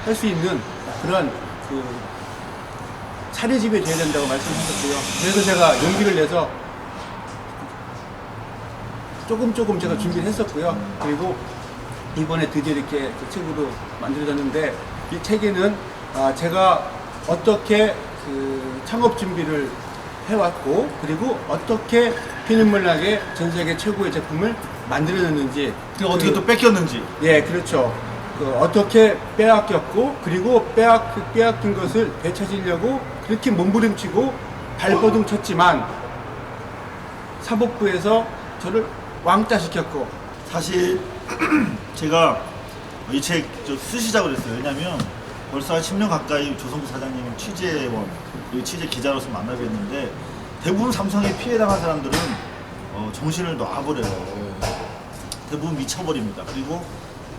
S11: 할 수 있는 그런 그 사례집이 돼야 된다고 말씀하셨고요. 그래서 제가 용기를 내서 조금 제가 준비를 했었고요. 그리고 이번에 드디어 이렇게 그 책으로 만들어졌는데, 이 책에는 제가 어떻게 그 창업 준비를 해왔고, 그리고 어떻게 피눈물나게 전 세계 최고의 제품을 만들어냈는지,
S2: 어떻게 또 뺏겼는지.
S11: 예, 그렇죠. 어떻게 빼앗겼고, 그리고 빼앗긴 것을 되찾으려고 그렇게 몸부림치고 발버둥 쳤지만 사법부에서 저를 왕따 시켰고.
S2: 사실 제가 이 책 쓰시자고 그랬어요. 왜냐면 벌써 한 10년 가까이 조성구 사장님은 취재원, 취재 기자로서 만나뵀는데 대부분 삼성에 피해당한 사람들은 정신을 놔버려요. 대부분 미쳐버립니다. 그리고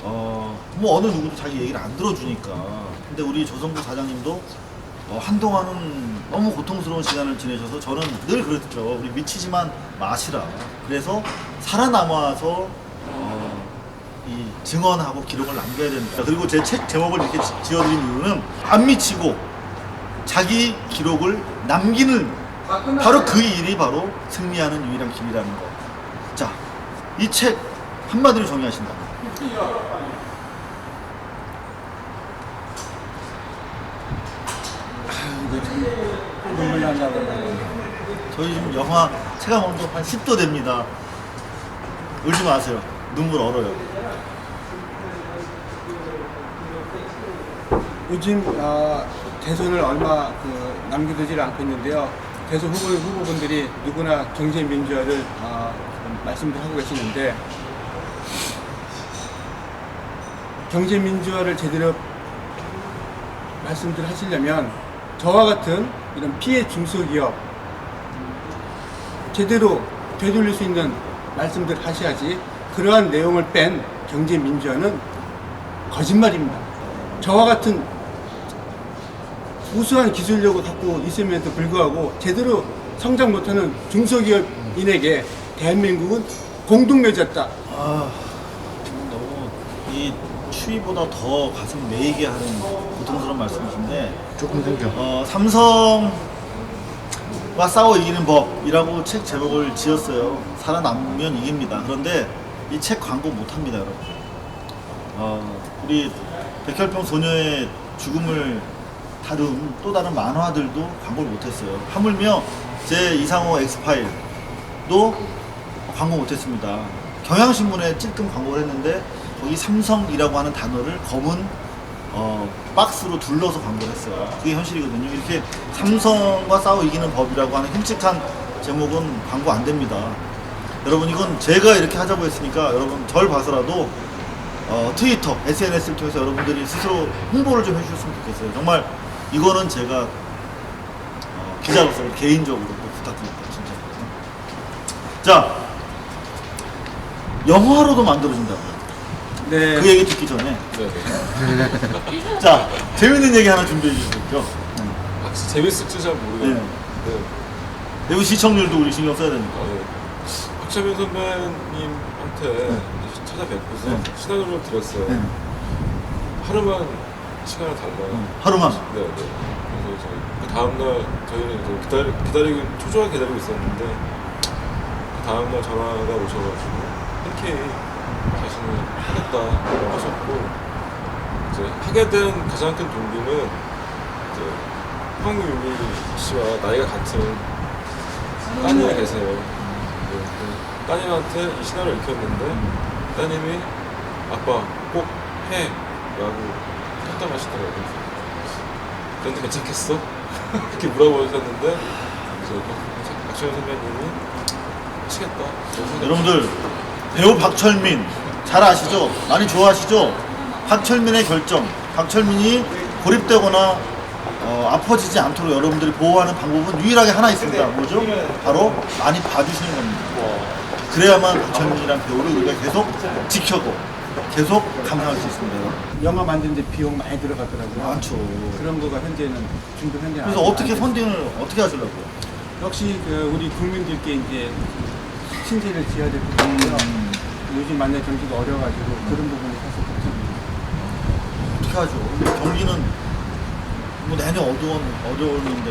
S2: 뭐 어느 누구도 자기 얘기를 안 들어주니까. 근데 우리 조성구 사장님도 한동안은 너무 고통스러운 시간을 지내셔서 저는 늘 그랬죠. 우리 미치지만 마시라. 그래서 살아남아서 이 증언하고 기록을 남겨야 된다. 그리고 제 책 제목을 이렇게 지어드린 이유는 안 미치고 자기 기록을 남기는 바로 그 일이 바로 승리하는 유일한 길이라는 거. 자, 이 책 한마디로 정의하신다.
S11: 눈물 난다고.
S2: 저희 지금 영화 체감 온도 한 10도 됩니다. 울지 마세요. 눈물 얼어요.
S11: 요즘 대선을 얼마 남겨두질 않고 있는데요. 대선 후보분들이 누구나 경제민주화를 말씀들 하고 계시는데, 경제민주화를 제대로 말씀들 하시려면 저와 같은 이런 피해 중소기업 제대로 되돌릴 수 있는 말씀들 하셔야지, 그러한 내용을 뺀 경제민주화는 거짓말입니다. 저와 같은 우수한 기술력을 갖고 있음에도 불구하고 제대로 성장 못하는 중소기업인에게 대한민국은 공동묘지였다.
S2: 너무 이 추위보다 더 가슴 메이게 하는 고통스러운 말씀이신데,
S6: 조금 생겨.
S2: 삼성과 싸워 이기는 법이라고 책 제목을 지었어요. 살아남으면 이깁니다. 그런데 이 책 광고 못합니다, 여러분. 우리 백혈병 소녀의 죽음을 다룬 또 다른 만화들도 광고를 못했어요. 하물며 제 이상호 엑스파일도 광고 못했습니다. 경향신문에 찔끔 광고를 했는데 거기 삼성이라고 하는 단어를 검은 박스로 둘러서 광고를 했어요. 그게 현실이거든요. 이렇게 삼성과 싸워 이기는 법이라고 하는 끔찍한 제목은 광고 안 됩니다. 여러분, 이건 제가 이렇게 하자고 했으니까 여러분 절 봐서라도 트위터, SNS를 통해서 여러분들이 스스로 홍보를 좀 해주셨으면 좋겠어요. 정말 이거는 제가 기자로서 개인적으로 또 부탁드립니다. 진짜. 자, 영화로도 만들어진다고요.
S11: 네.
S2: 그 얘기 듣기 전에.
S10: 네.
S2: 자, 재밌는 얘기 하나 준비해 주셨죠?
S10: 아, 재밌을지 잘 모르겠는데
S2: 내부 시청률도 우리 신경 써야 되니까.
S10: 박철민 선배님한테 이제 찾아뵙고서 신앙을 드렸어요.
S2: 네.
S10: 하루만 시간을 달라요.
S2: 하루만.
S10: 네. 그래서 이제 그 다음날 저희는 이제 기다리고 초조하게 기다리고 있었는데 그 다음날 전화가 오셔가지고 흔쾌히 자신은 하겠다고 하셨고 이제 하게 된 가장 큰 동기는 이제 황유미 씨와 나이가 같은 따님이 계세요. 네, 그 따님한테 이 신화를 읽혔는데 따님이 아빠 꼭 해 라고 협담하시더라고요. 그런데 괜찮겠어? 이렇게 물어보셨는데 이제 박철민 선배님이 하시겠다.
S2: 여러분들 배우 박철민 잘 아시죠? 많이 좋아하시죠? 박철민의 결정. 박철민이 고립되거나 아파지지 않도록 여러분들이 보호하는 방법은 유일하게 하나 있습니다. 뭐죠? 바로 많이 봐주시는 겁니다. 그래야만 박철민이라는 배우를 우리가 계속 지켜고 계속 감상할 수 있습니다.
S11: 영화 만드는데 비용 많이 들어가더라고요.
S2: 많죠.
S11: 그런 거가 현재는 중도 현재.
S2: 그래서 어떻게 펀딩을 어떻게 하시려고요?
S11: 역시 그 우리 국민들께 이제 신세를 지어야 될 것 같고요. 요즘 만날 경기가 어려가지고 그런 부분이 사실 걱정입니다.
S2: 어떻게 하죠? 경기는 뭐 내년 어려운데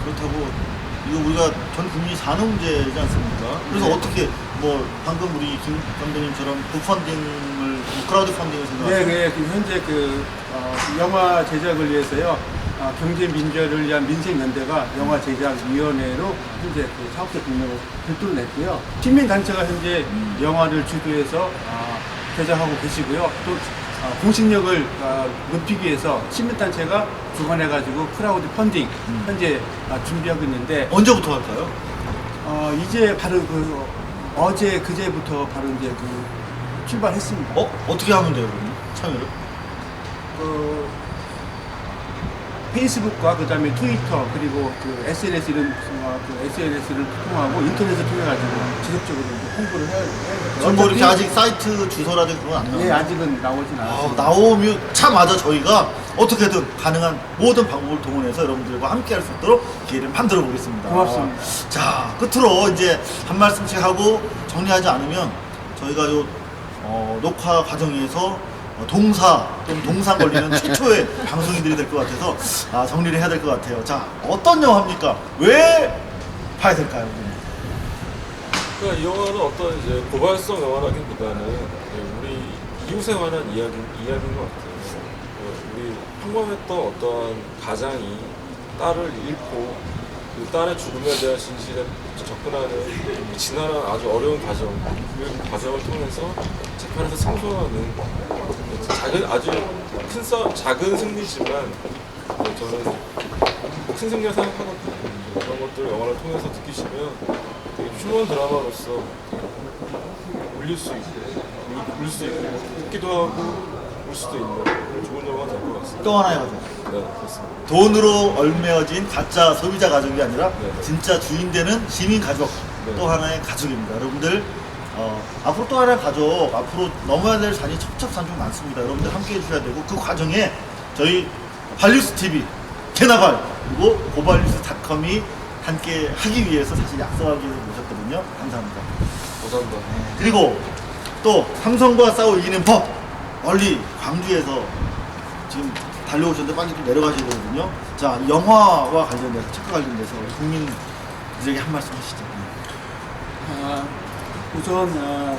S2: 그렇다고 이거 우리가 전 국민이 사는 문제지 않습니까? 그래서
S11: 네.
S2: 어떻게 뭐 방금 우리 김 감독님처럼 굿펀딩을 크라우드 펀딩을 생각하세요?
S11: 네, 그 현재 영화 제작을 위해서요. 경제민주화를 위한 민생연대가 영화 제작위원회로 현재 그 사업자 등록을 별도로 냈고요. 시민단체가 현재 영화를 주도해서 제작하고 계시고요. 또 공신력을 높이기 위해서 시민단체가 주관해가지고 크라우드 펀딩 현재 준비하고 있는데
S2: 언제부터 할까요?
S11: 이제 바로 어제 그제부터 바로 이제 출발했습니다.
S2: 어떻게 하면 돼요, 그럼? 참여를?
S11: 페이스북과 그다음에 트위터 그리고 SNS를 통하고 인터넷을 통해 가지고 지속적으로 홍보를 해야 돼요.
S2: 지금 뭐 이렇게 아직 사이트 주소라든지 그건 안 나와요?
S11: 네, 아직은 나오진 않았습니다.
S2: 나오면 차마자 저희가 어떻게든 가능한 모든 방법을 동원해서 여러분들과 함께 할 수 있도록 기회를 만들어 보겠습니다.
S11: 고맙습니다.
S2: 자, 끝으로 이제 한 말씀씩 하고 정리하지 않으면 저희가 요 녹화 과정에서 동사 또는 동상 걸리는 최초의 방송인들이 될 것 같아서 정리를 해야 될 것 같아요. 자, 어떤 영화입니까? 왜 봐야 될까요?
S10: 그러니까 이 영화는 어떤 이제 고발성 영화라기보다는 우리 이웃에 관한 이야기인 것 같아요. 우리 평범했던 어떠한 가장이 딸을 잃고 그 딸의 죽음에 대한 진실에 접근하는 지난한 아주 어려운 과정을 통해서 재판에서 승소하는 작은 승리지만 저는 큰 승리라 생각하거든요. 그런 것들을 영화를 통해서 느끼시면 되게 휴먼 드라마로서 울릴 수 있고 웃기도 하고 울 수도 있는 그런 좋은 영화가 될 것 같습니다.
S2: 또 하나의 가족.
S10: 네, 그렇습니다.
S2: 돈으로 얼매어진 가짜 소비자 가족이 아니라
S10: 네.
S2: 진짜 주인 되는 시민 가족.
S10: 네.
S2: 또 하나의 가족입니다. 여러분들 앞으로 또 하나의 가족, 앞으로 넘어야 될 산이 첩첩산중 많습니다. 여러분들 함께 해주셔야 되고 그 과정에 저희 발뉴스 TV, 개나발 그리고 고발뉴스닷컴이 함께 하기 위해서 사실 약속하기 위해서 모셨거든요. 감사합니다.
S10: 감사합니다.
S2: 그리고 또 삼성과 싸워 이기는 법 멀리 광주에서 지금 달려오셨는데 빨리 좀 내려가셔야 되거든요. 자, 영화와 관련돼서 책과 관련돼서 우리 국민들에게 한 말씀 하시죠.
S11: 우선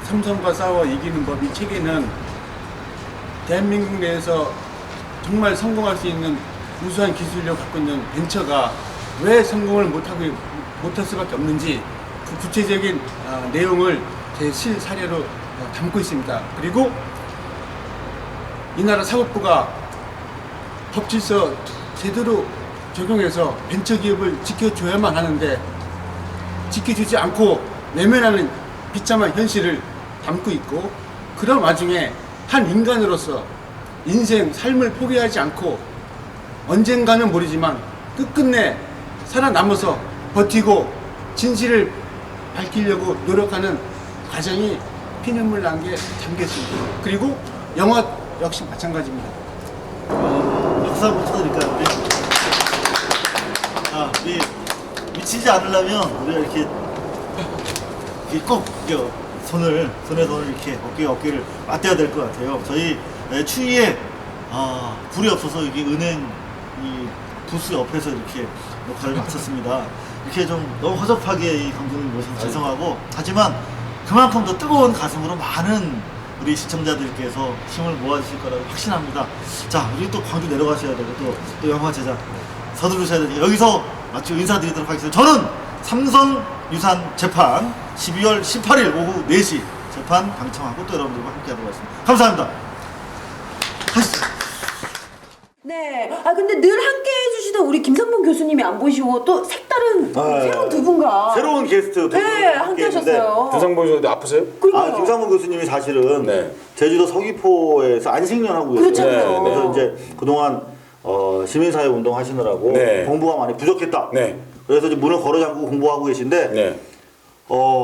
S11: 삼성과 싸워 이기는 법 이 책에는 대한민국 내에서 정말 성공할 수 있는 우수한 기술력을 갖고 있는 벤처가 왜 성공을 못할 수밖에 없는지 그 구체적인 내용을 제 실사례로 담고 있습니다. 그리고 이 나라 사법부가 법질서 제대로 적용해서 벤처기업을 지켜줘야만 하는데 지켜주지 않고 외면하는 비참한 현실을 담고 있고 그런 와중에 한 인간으로서 인생, 삶을 포기하지 않고 언젠가는 모르지만 끝끝내 살아남아서 버티고 진실을 밝히려고 노력하는 과정이 피눈물 난 게 담겨 있습니다. 그리고 영화 역시 마찬가지입니다.
S2: 박수 한번 쳐드릴까요, 우리? 자, 우리 미치지 않으려면 우리가 이렇게 꼭 손에 손을 이렇게 어깨를 맞대야 될 것 같아요. 저희 추위에 불이 없어서 여기 은행 이 부스 옆에서 이렇게 역할을 마쳤습니다. 이렇게 좀 너무 허접하게 이 감독님 모셔서 죄송하고, 하지만 그만큼 더 뜨거운 가슴으로 많은 우리 시청자들께서 힘을 모아주실 거라고 확신합니다. 자, 우리 또 광주 내려가셔야 되고 또 영화 제작 서두르셔야 되니까 여기서 마치 인사드리도록 하겠습니다. 저는 삼성 유산 재판 12월 18일 오후 4시 재판 방청하고 또 여러분들과 함께하도록 하겠습니다. 감사합니다. 가시죠.
S1: 네. 근데 늘 함께 해주시던 우리 김상봉 교수님이 안 보시고 또 색다른 새로운 두 분과
S2: 새로운 게스트 두 분
S1: 함께 하셨어요.
S3: 김상봉 교수도 아프세요?
S2: 김상봉 교수님이 사실은
S3: 네.
S2: 제주도 서귀포에서 안식년 하고 계세요.
S1: 그렇잖아요.
S2: 그래서 이제 그동안 시민사회 운동 하시느라고
S3: 네.
S2: 공부가 많이 부족했다.
S3: 네.
S2: 그래서 이제 문을 걸어 잠그고 공부하고 계신데
S3: 네.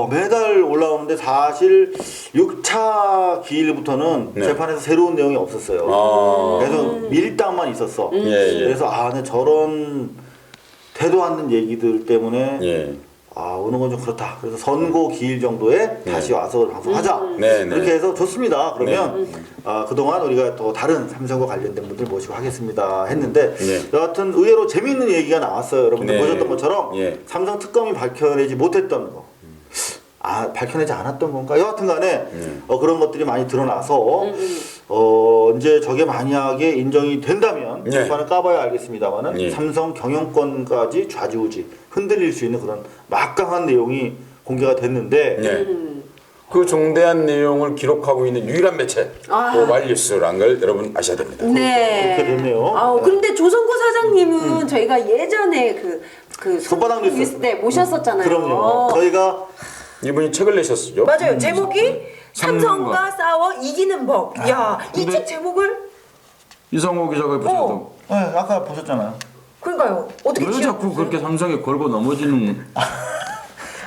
S2: 매달 올라오는데 사실 6차 기일부터는
S3: 네.
S2: 재판에서 새로운 내용이 없었어요. 그래서 밀당만 있었어.
S3: 예.
S2: 그래서 네, 저런 태도 않는 얘기들 때문에
S3: 예.
S2: 오는 건 좀 그렇다. 그래서 선고 기일 정도에 다시 와서 방송하자.
S3: 네, 네.
S2: 이렇게 해서 좋습니다. 그러면 그동안 우리가 또 다른 삼성과 관련된 분들 모시고 하겠습니다 했는데 여하튼 의외로 재미있는 얘기가 나왔어요. 여러분들 보셨던 것처럼 삼성 특검이 밝혀내지 못했던 거. 밝혀내지 않았던 건가? 여하튼 간에 그런 것들이 많이 드러나서 이제 저게 만약에 인정이 된다면 재판을 까봐야 알겠습니다만은 삼성 경영권까지 좌지우지 흔들릴 수 있는 그런 막강한 내용이 공개가 됐는데
S3: 그 중대한 내용을 기록하고 있는 유일한 매체 오마이뉴스라는 걸 여러분 아셔야 됩니다.
S1: 네.
S2: 그렇게 됐네요.
S1: 그런데 조성구 사장님은 저희가 예전에 그
S2: 손바닥 뉴스
S1: 때 모셨었잖아요.
S2: 그럼요. 저희가
S3: 이분이 책을 내셨죠?
S1: 맞아요. 제목이 삼성과 싸워 이기는 법. 야, 이 책 제목을
S3: 이성호 기자가 보셔도
S2: 아까 보셨잖아요.
S1: 그러니까요. 어떻게
S3: 왜 자꾸 그렇게 삼성에 걸고 넘어지는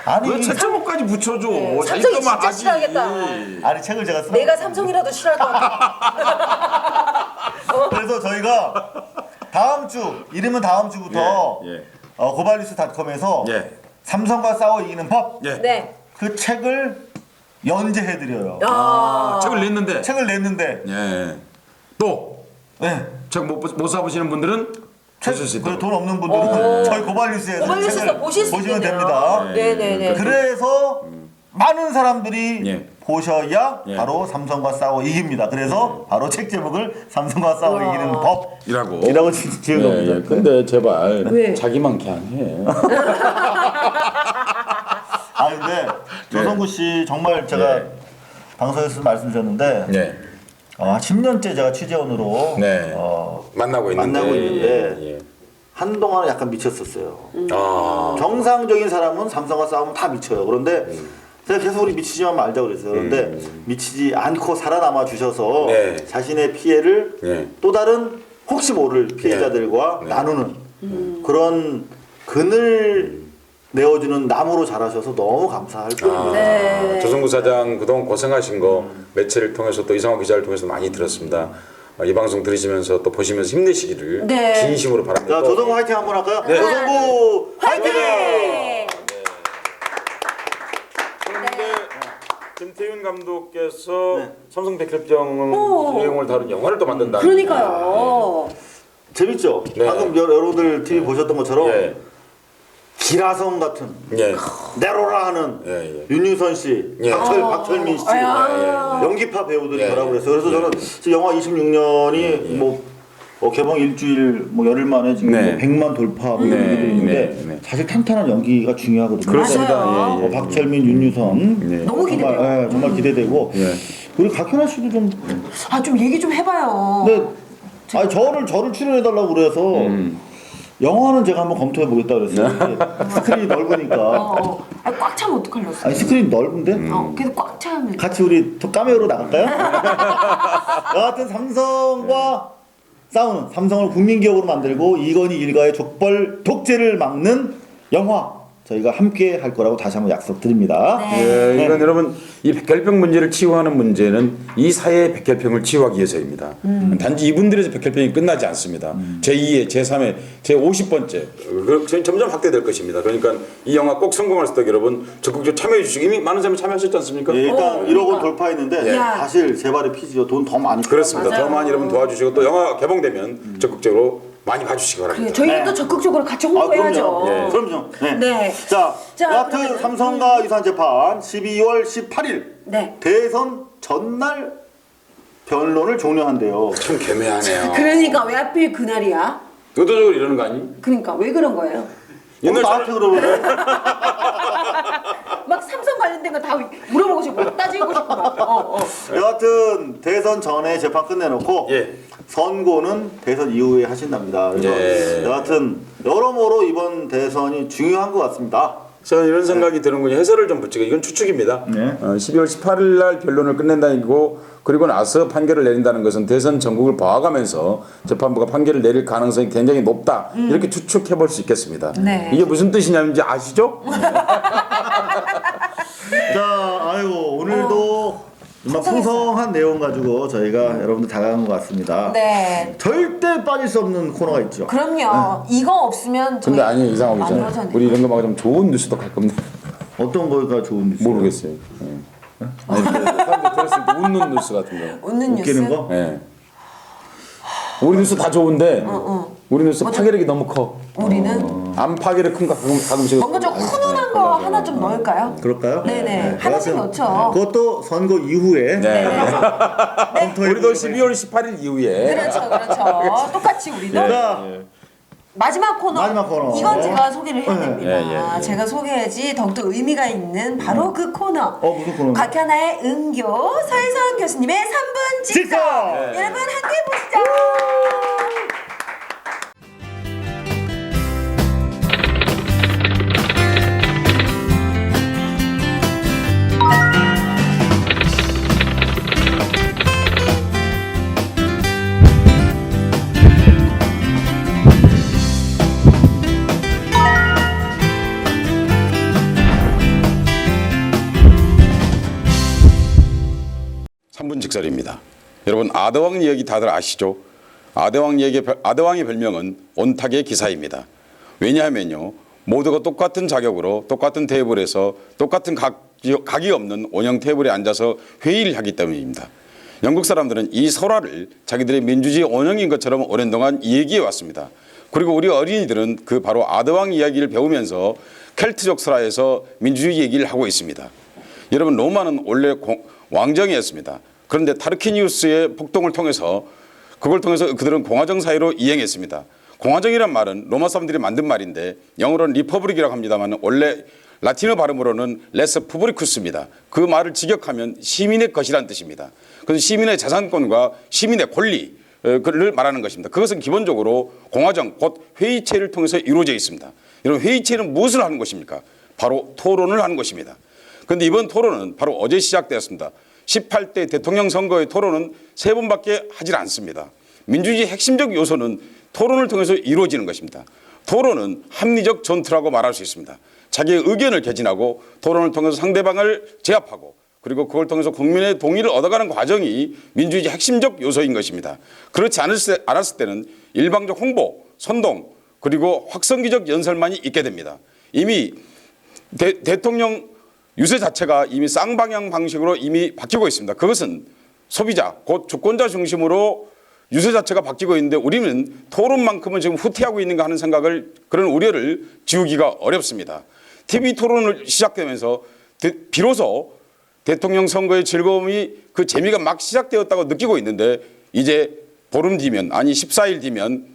S2: 아니
S3: 왜 책 제목까지 붙여줘? 자기
S1: 삼성이
S3: 것만
S1: 진짜
S3: 하지.
S1: 싫어하겠다.
S2: 아니 책을 제가 쓰
S1: 내가 삼성이라도 싫어할 것 같아.
S2: 그래서 저희가 다음 주 이름은 다음 주부터 고발뉴스닷컴에서 삼성과 싸워 이기는 법 그 책을 연재해드려요.
S3: 책을 냈는데 또 책 못 사보시는 분들은 보실 수 있도록.
S2: 돈 없는 분들은 저희 고발뉴스에서 책을 보시면 됩니다.
S1: 네네네.
S2: 그래서 많은 사람들이 보셔야 바로 삼성과 싸워 이깁니다. 그래서 바로 책 제목을 삼성과 싸워 이기는 법이라고 지은 겁니다.
S3: 근데 제발 자기만 그냥 해.
S2: 근데 조성구 씨 정말 제가 방송에서 말씀드렸는데 10년째 제가 취재원으로
S3: 만나고 있는데
S2: 한동안은 약간 미쳤었어요. 정상적인 사람은 삼성과 싸우면 다 미쳐요. 그런데 제가 계속 우리 미치지만 말자고 그랬어요. 그런데 미치지 않고 살아남아 주셔서 자신의 피해를 또 다른 혹시 모를 피해자들과 나누는 그런 근을 내어주는 나무로 자라셔서 너무 감사할 뿐입니다.
S3: 조성구 사장 그동안 고생하신 거 매체를 통해서 또 이성호 기자를 통해서 많이 들었습니다. 이 방송 들으시면서 또 보시면서 힘내시기를 진심으로 바랍니다.
S2: 자, 조성구 화이팅 한번 할까요? 조성구 화이팅!
S3: 그런데 김태윤 감독께서 삼성 백혈병 내용을 다룬 영화를 또 만든다.
S1: 그러니까요.
S2: 재밌죠? 방금 여러분들 TV 보셨던 것처럼 기라성 같은 내로라 하는 윤유선 씨, 박철민 씨, 연기파 배우들이 결합을 했어요. 그래서 저는 지금 영화 26년이 개봉 일주일 열흘 만에 지금 100만 돌파 얘기들이 있는데 사실 탄탄한 연기가 중요하거든요.
S3: 그렇습니다.
S2: 박철민, 윤유선
S1: 너무 기대돼요.
S2: 정말 기대되고 그리고 각현아 씨도 좀
S1: 좀 얘기 좀 해봐요.
S2: 네, 저를 출연해달라고 그래서 영화는 제가 한번 검토해 보겠다 그랬어요. 스크린이 넓으니까.
S1: 꽉 차면 어떡하려고?
S2: 스크린이 넓은데?
S1: 계속 꽉 차면.
S2: 같이 우리 카메오로 나갈까요? 여하튼 삼성과 싸우는, 삼성을 국민기업으로 만들고 이건희 일가의 족벌 독재를 막는 영화 저희가 함께 할 거라고 다시 한번 약속드립니다.
S3: 예, 이건 여러분 이 백혈병 문제를 치유하는 문제는 이 사회의 백혈병을 치유하기 위해서입니다. 단지 이분들에서 백혈병이 끝나지 않습니다. 제2의, 제3의, 제50번째 점점 확대될 것입니다. 그러니까 이 영화 꼭 성공할 수 있도록 여러분 적극적으로 참여해 주시고 이미 많은 사람이 참여하셨지 않습니까?
S2: 예, 일단 1억 원 돌파했는데 사실 재발의 피지요. 돈 더 많이
S3: 그렇습니다.
S1: 맞아요.
S3: 더 많이 여러분 도와주시고 또 영화 개봉되면 적극적으로 많이 봐주시기 바랍니다.
S1: 저희도 적극적으로 같이 홍보해야죠.
S3: 예.
S2: 그럼요. 네.
S1: 네.
S2: 자, 여하튼
S1: 그러면은,
S2: 삼성과 유산 재판 12월 18일
S1: 네.
S2: 대선 전날 변론을 종료한대요.
S3: 참 개매하네요.
S1: 그러니까 왜 하필 그날이야?
S3: 의도적으로 이러는 거 아니?
S1: 그러니까 왜 그런 거예요?
S2: 오늘 나한테 그러면
S1: 막 삼성 관련된 거 다 물어보고 싶고 따지고 싶고 막.
S2: 여하튼 대선 전에 재판 끝내놓고
S3: 예.
S2: 선고는 대선 이후에 하신답니다. 그래서
S3: 예.
S2: 여하튼 여러모로 이번 대선이 중요한 것 같습니다.
S3: 저는 이런 생각이 드는군요. 해설을 좀 붙이고 이건 추측입니다.
S2: 네.
S3: 12월 18일 날 변론을 끝낸다는 거고 그리고 나서 판결을 내린다는 것은 대선 전국을 봐가면서 재판부가 판결을 내릴 가능성이 굉장히 높다. 이렇게 추측해 볼 수 있겠습니다.
S1: 네.
S3: 이게 무슨 뜻이냐면 이제 아시죠?
S2: 자, 아이고 오늘도 정말 풍성한 내용 가지고 저희가 여러분들 다가간 것 같습니다.
S1: 네.
S2: 절대 빠질 수 없는 코너가 있죠.
S1: 그럼요. 이거 없으면 저희
S3: 근데 아니 이상하고
S1: 안
S3: 있잖아요.
S1: 하잖아요.
S3: 우리 이런 거 막 좀 좋은 뉴스도 갈 겁니다.
S2: 어떤 거가 좋은 뉴스?
S3: 모르겠어요. 예. 아니, 사람들 들었을 때 웃는 뉴스 같은 거.
S1: 웃는
S2: 웃기는
S1: 뉴스.
S2: 거?
S3: 예. 우리 뉴스 다 좋은데 우리 뉴스 파괴력이 너무 커.
S1: 우리는
S3: 안 파괴력 큰 거 가끔씩.
S1: 뭔가 좀 훈훈한 거 하나 좀 넣을까요?
S2: 그럴까요?
S1: 네네. 하나씩 넣죠.
S2: 그것도 선거 이후에
S3: 네.
S2: 검토해
S3: 우리도 12월 18일 이후에
S1: 그렇죠, 그렇죠. 똑같이 우리도.
S2: 자,
S1: 마지막 코너.
S2: 마지막 코너.
S1: 이건 제가 소개를 해야 됩니다.
S3: 예.
S1: 제가 소개해야지 더욱더 의미가 있는 바로 그 코너.
S2: 무슨 코너?
S1: 곽하나의 은교 서혜선 교수님의 3분 직설. 여러분 함께 보시죠.
S3: 삼분 직설입니다. 여러분 아더왕 이야기 다들 아시죠? 아더왕의 별명은 온탁의 기사입니다. 왜냐하면요 모두가 똑같은 자격으로 똑같은 테이블에서 똑같은 각이 없는 원형 테이블에 앉아서 회의를 하기 때문입니다. 영국 사람들은 이 설화를 자기들의 민주주의 원형인 것처럼 오랜 동안 얘기해 왔습니다. 그리고 우리 어린이들은 그 바로 아더왕 이야기를 배우면서 켈트족 설화에서 민주주의 얘기를 하고 있습니다. 여러분 로마는 원래 왕정이었습니다. 그런데 타르퀴니우스의 폭동을 통해서 그들은 공화정 사회로 이행했습니다. 공화정이란 말은 로마 사람들이 만든 말인데 영어로는 리퍼블릭이라고 합니다만 원래 라틴어 발음으로는 레스 푸브리쿠스입니다. 그 말을 직역하면 시민의 것이라는 뜻입니다. 그래서 시민의 자산권과 시민의 권리를 말하는 것입니다. 그것은 기본적으로 공화정 곧 회의체를 통해서 이루어져 있습니다. 여러분 회의체는 무엇을 하는 것입니까? 바로 토론을 하는 것입니다. 그런데 이번 토론은 바로 어제 시작되었습니다. 18대 대통령 선거의 토론은 3번밖에 하질 않습니다. 민주주의 핵심적 요소는 토론을 통해서 이루어지는 것입니다. 토론은 합리적 전투라고 말할 수 있습니다. 자기의 의견을 개진하고 토론을 통해서 상대방을 제압하고 그리고 그걸 통해서 국민의 동의를 얻어가는 과정이 민주주의 핵심적 요소인 것입니다. 그렇지 않았을 때는 일방적 홍보, 선동 그리고 확성기적 연설만이 있게 됩니다. 이미 대통령 유세 자체가 이미 쌍방향 방식으로 이미 바뀌고 있습니다. 그것은 소비자, 곧 주권자 중심으로 유세 자체가 바뀌고 있는데 우리는 토론만큼은 지금 후퇴하고 있는가 하는 생각을 그런 우려를 지우기가 어렵습니다. TV 토론을 시작되면서 비로소 대통령 선거의 즐거움이 그 재미가 막 시작되었다고 느끼고 있는데 이제 보름 뒤면 아니 14일 뒤면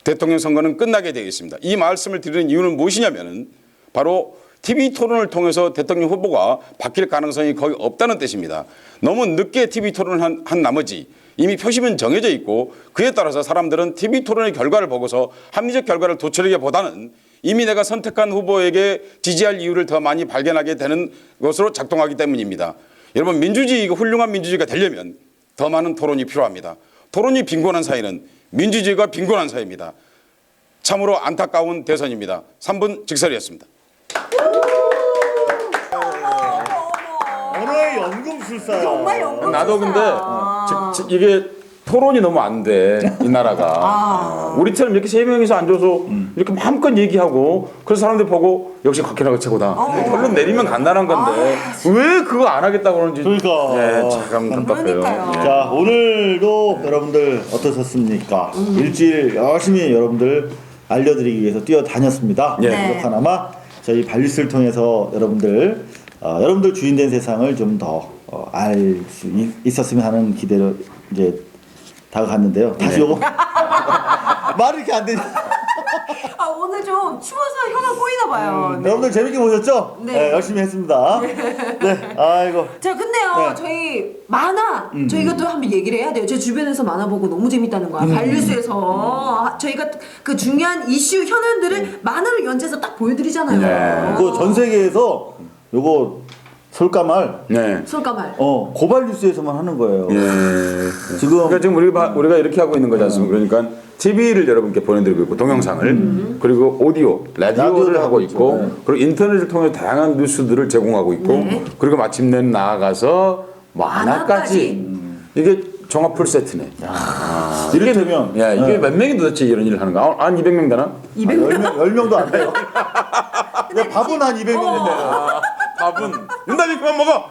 S3: 대통령 선거는 끝나게 되어 있습니다. 이 말씀을 드리는 이유는 무엇이냐면은 바로 TV 토론을 통해서 대통령 후보가 바뀔 가능성이 거의 없다는 뜻입니다. 너무 늦게 TV 토론을 한 나머지 이미 표심은 정해져 있고 그에 따라서 사람들은 TV 토론의 결과를 보고서 합리적 결과를 도출하기보다는 이미 내가 선택한 후보에게 지지할 이유를 더 많이 발견하게 되는 것으로 작동하기 때문입니다. 여러분 민주주의가 훌륭한 민주주의가 되려면 더 많은 토론이 필요합니다. 토론이 빈곤한 사회는 민주주의가 빈곤한 사회입니다. 참으로 안타까운 대선입니다. 3분 직설이었습니다.
S2: 오늘 연금술사야.
S1: 정말 연금술사.
S3: 나도 근데 이게 토론이 너무 안 돼, 이 나라가. 우리처럼 이렇게 세 명이서 앉아서 이렇게 마음껏 얘기하고 그래서 사람들이 보고 역시 곽현아가 최고다. 결론 내리면 간단한 건데 왜 그거 안 하겠다고 그러는지.
S2: 그러니까.
S3: 예, 참 답답해요.
S1: 그러니까요.
S3: 예.
S2: 자, 오늘도 여러분들 어떠셨습니까? 일주일 열심히 여러분들 알려드리기 위해서 뛰어다녔습니다.
S3: 예.
S2: 부족하나마 저희 발리스를 통해서 여러분들 여러분들 주인된 세상을 좀 더 알 수 있었으면 하는 기대로 이제 다가갔는데요. 다시 요거 말이 이렇게 안 되냐?
S1: 아, 오늘 좀 추워서 혀가 꼬이나 봐요. 네.
S2: 여러분들 재밌게 보셨죠?
S1: 네.
S2: 네, 열심히 했습니다. 네, 아이고.
S1: 자, 근데요,
S2: 네.
S1: 저희 만화 저희가 또 한번 얘기를 해야 돼요. 제 주변에서 만화 보고 너무 재밌다는 거야. 발뉴스에서 저희가 그 중요한 이슈 현안들을 만화로 연재해서 딱 보여드리잖아요.
S3: 네.
S2: 그 전 세계에서 요거 솔까말
S3: 네.
S1: 솔까말.
S2: 고발 뉴스에서만 하는 거예요.
S3: 예.
S2: 지금
S3: 그러니까 지금 우리가 이렇게 하고 있는 거지 않습니까? 그러니까 TV를 여러분께 보내드리고 있고 동영상을 그리고 오디오, 라디오를 하고 있고
S2: 있죠.
S3: 그리고 인터넷을 통해 다양한 뉴스들을 제공하고 있고 그리고 마침내 나아가서 만화까지 이게 종합 풀세트네.
S2: 이를테면
S3: 이게 몇 명이 도대체 이런 일을 하는가? 한 200명 되나?
S2: 10명도 안 돼요. 근데 밥은 한 200명 된대요.
S3: 밥은 윤다빈 그만 먹어.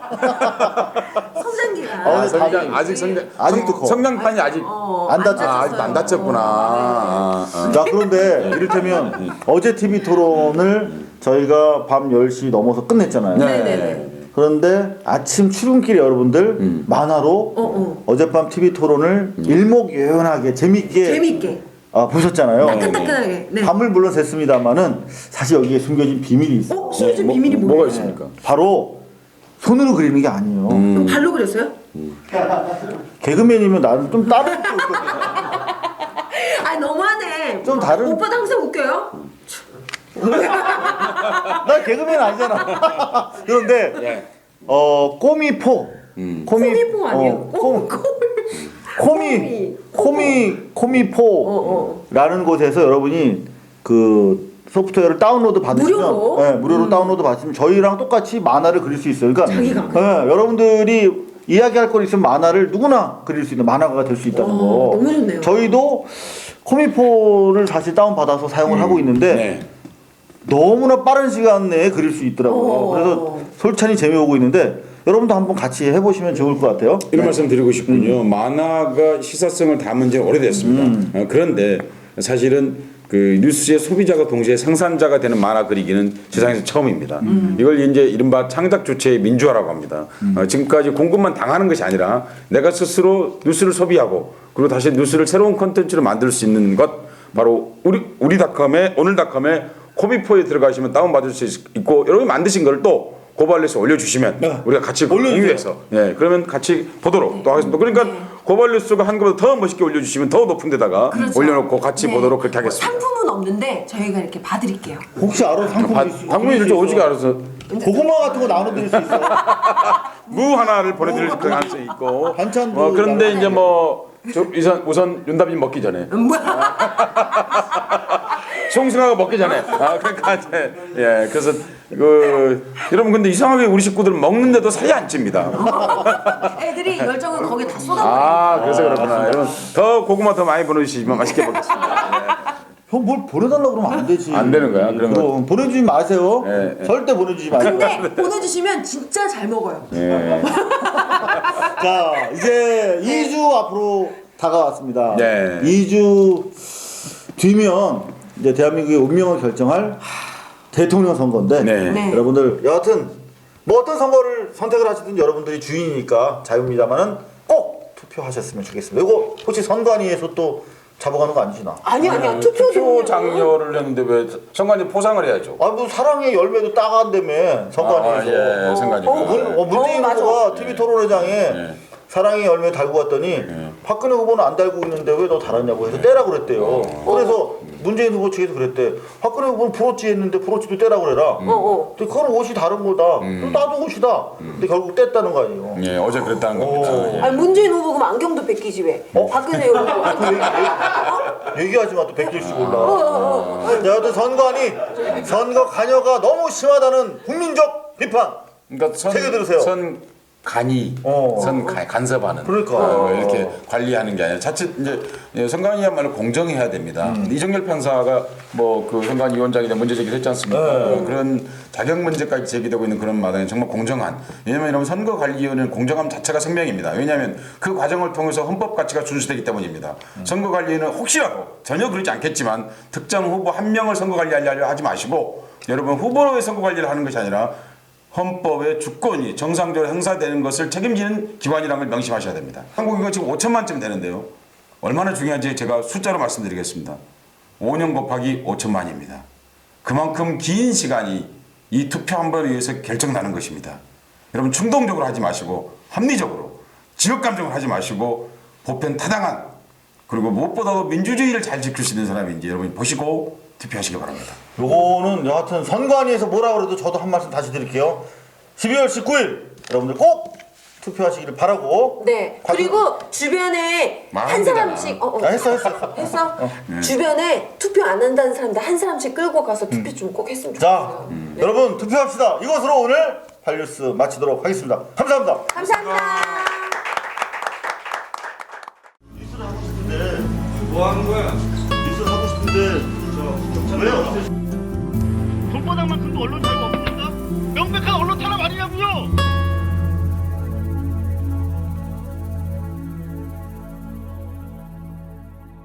S1: 성장기가.
S3: 성장 아직
S2: 아직도 커.
S3: 성장판이 아직
S2: 안 닫혔어요.
S3: 아직 안 닫혔구나.
S2: 자, 그런데 이를테면 어제 TV 토론을 저희가 밤 10시 넘어서 끝냈잖아요.
S1: 네네네.
S2: 그런데 아침 출근길에 여러분들 만화로 어젯밤 TV 토론을 일목요연하게 재밌게 보셨잖아요.
S1: 따끈따끈하게. 네.
S2: 밤을 물론 샜습니다만은 사실 여기에 숨겨진 비밀이 있어요.
S1: 숨겨진 비밀이 뭐예요?
S3: 뭐가 있습니까?
S2: 바로 손으로 그리는 게 아니에요.
S1: 그럼 발로 그렸어요?
S2: 개그맨이면 나는 좀 다른 거 있거든요.
S1: 아, 너무하네.
S2: 좀 다른-
S1: 오빠도 항상 웃겨요?
S2: 나 개그맨 아니잖아. 그런데 꼬미포.
S1: 코미포 아니에요?
S2: 코미포라는 곳에서 여러분이 그 소프트웨어를 다운로드 받으시면
S1: 무료로?
S2: 무료로 다운로드 받으시면 저희랑 똑같이 만화를 그릴 수 있어요. 그러니까
S1: 자기가.
S2: 여러분들이 이야기할 거 있으면 만화를 누구나 그릴 수 있는 만화가가 될 수 있다는 거.
S1: 너무 좋네요.
S2: 저희도 코미포를 사실 다운 받아서 사용을 하고 있는데
S3: 네.
S2: 너무나 빠른 시간 내에 그릴 수 있더라고요. 그래서 솔찬히 재미오고 있는데 여러분도 한번 같이 해보시면 좋을 것 같아요.
S3: 이런 말씀 드리고 싶군요. 만화가 시사성을 담은 지 오래됐습니다. 그런데 사실은 그 뉴스의 소비자가 동시에 생산자가 되는 만화 그리기는 세상에서 처음입니다. 이걸 이제 이른바 창작 주체의 민주화라고 합니다. 지금까지 공급만 당하는 것이 아니라 내가 스스로 뉴스를 소비하고 그리고 다시 뉴스를 새로운 콘텐츠로 만들 수 있는 것 바로 우리닷컴의 오늘닷컴의 코미포에 들어가시면 다운받을 수 있고 여러분이 만드신 걸 또 고발뉴스에 올려주시면 우리가 같이 공유해서 그러면 같이 보도록 또 하겠습니다. 그러니까 고발뉴스가 한 것보다 더 멋있게 올려주시면 더 높은 데다가 올려놓고 같이 보도록 그렇게 하겠습니다.
S1: 상품은 없는데 저희가 이렇게 봐드릴게요.
S2: 혹시 알아?
S3: 당분이 이렇게 오지게 알아서
S2: 고구마 같은 거 나눠드릴 수 있어요.
S3: 무 하나를 보내드릴 가능성이 있고
S2: 반찬도
S3: 그런데 이제 뭐 우선 윤다빈 먹기 전에 송승아가 먹기 전에 그러니까 이제 그래서 여러분 근데 이상하게 우리 식구들은 먹는데도 살이 안 찝니다.
S1: 애들이 열정을 거기에 다 쏟아버려요.
S3: 그래서 그렇구나. 여러분 더 고구마 더 많이 보내주시면 맛있게 먹겠습니다.
S2: 형 뭘 보내달라고 그러면 안 되지.
S3: 안 되는 거야? 그런 거.
S2: 그럼 보내주지 마세요. 절대 보내주지 마세요.
S1: 근데 보내주시면 진짜 잘 먹어요.
S2: 자, 이제 2주 앞으로 다가왔습니다.
S3: 네.
S2: 2주 뒤면 이제 대한민국의 운명을 결정할 대통령 선거인데
S1: 네.
S2: 여러분들 여하튼 뭐 어떤 선거를 선택을 하시든 여러분들이 주인이니까 자유입니다만은 꼭 투표하셨으면 좋겠습니다. 이거 혹시 선관위에서 또 잡아가는 거 아니시나?
S1: 아니야.
S3: 투표 장려를 했는데 왜 선관위 포상을 해야죠?
S2: 뭐 사랑의 열매도 따간다며 선관위에서.
S3: 선관위가.
S2: 문재인
S1: 맞아.
S2: 후보가 TV 토론회장에 사랑의 열매 달고 갔더니 박근혜 후보는 안 달고 있는데 왜 너 달았냐고 해서 떼라고 그랬대요. 그래서 문재인 후보 측에서 그랬대. 박근혜 후보는 브로치 했는데 브로치도 떼라고 그래라. 근데 그건 옷이 다른 거다. 나도 옷이다. 근데 결국 뗐다는 거 아니에요.
S3: 어제 그랬다는 겁니다.
S1: 아니, 문재인 후보 그럼 안경도 뺏기지 왜? 박근혜 후보.
S2: 얘기하지 마, 또 100개씩 올라. 자, 또 선거 관여가 너무 심하다는 국민적 비판.
S3: 그러니까
S2: 세게 들으세요.
S3: 간이 간섭하는
S2: 그러니까.
S3: 이렇게 관리하는 게 아니라 자칫 이제 선관위야말로 공정해야 됩니다. 이정열 판사가 뭐 그 선관위원장이나 문제 제기를 했지 않습니까? 그런 자격 문제까지 제기되고 있는 그런 마당에 정말 공정한. 왜냐하면 이런 선거관리위원회는 공정함 자체가 생명입니다. 왜냐하면 그 과정을 통해서 헌법 가치가 준수되기 때문입니다. 선거관리위는 혹시라도 전혀 그렇지 않겠지만 특정 후보 한 명을 선거관리하려 하지 마시고 여러분 후보의 선거관리를 하는 것이 아니라 헌법의 주권이 정상적으로 행사되는 것을 책임지는 기관이라는 걸 명심하셔야 됩니다. 한국 인구가 지금 5천만쯤 되는데요. 얼마나 중요한지 제가 숫자로 말씀드리겠습니다. 5년 곱하기 5천만입니다. 그만큼 긴 시간이 이 투표 한 번에 의해서 결정나는 것입니다. 여러분 충동적으로 하지 마시고 합리적으로 지역감정을 하지 마시고 보편 타당한 그리고 무엇보다도 민주주의를 잘 지킬 수 있는 사람인지 여러분 보시고 투표하시기 바랍니다.
S2: 요거는 여하튼 선관위에서 뭐라 그래도 저도 한 말씀 다시 드릴게요. 12월 19일 여러분들 꼭 투표하시기를 바라고.
S1: 네. 그리고 주변에 한 사람씩 했어? 주변에 투표 안 한다는 사람들 한 사람씩 끌고 가서 투표 좀 꼭 했으면 좋겠어요.
S2: 자, 여러분 투표합시다. 이것으로 오늘 발뉴스 마치도록 하겠습니다. 감사합니다.
S1: 감사합니다.
S2: 뉴스를 하고 싶은데
S10: 뭐 하는 거야?
S2: 뉴스를 하고 싶은데 왜요?
S12: 돈바닥만큼도 언론 자유가 없습니까? 명백한 언론 탄압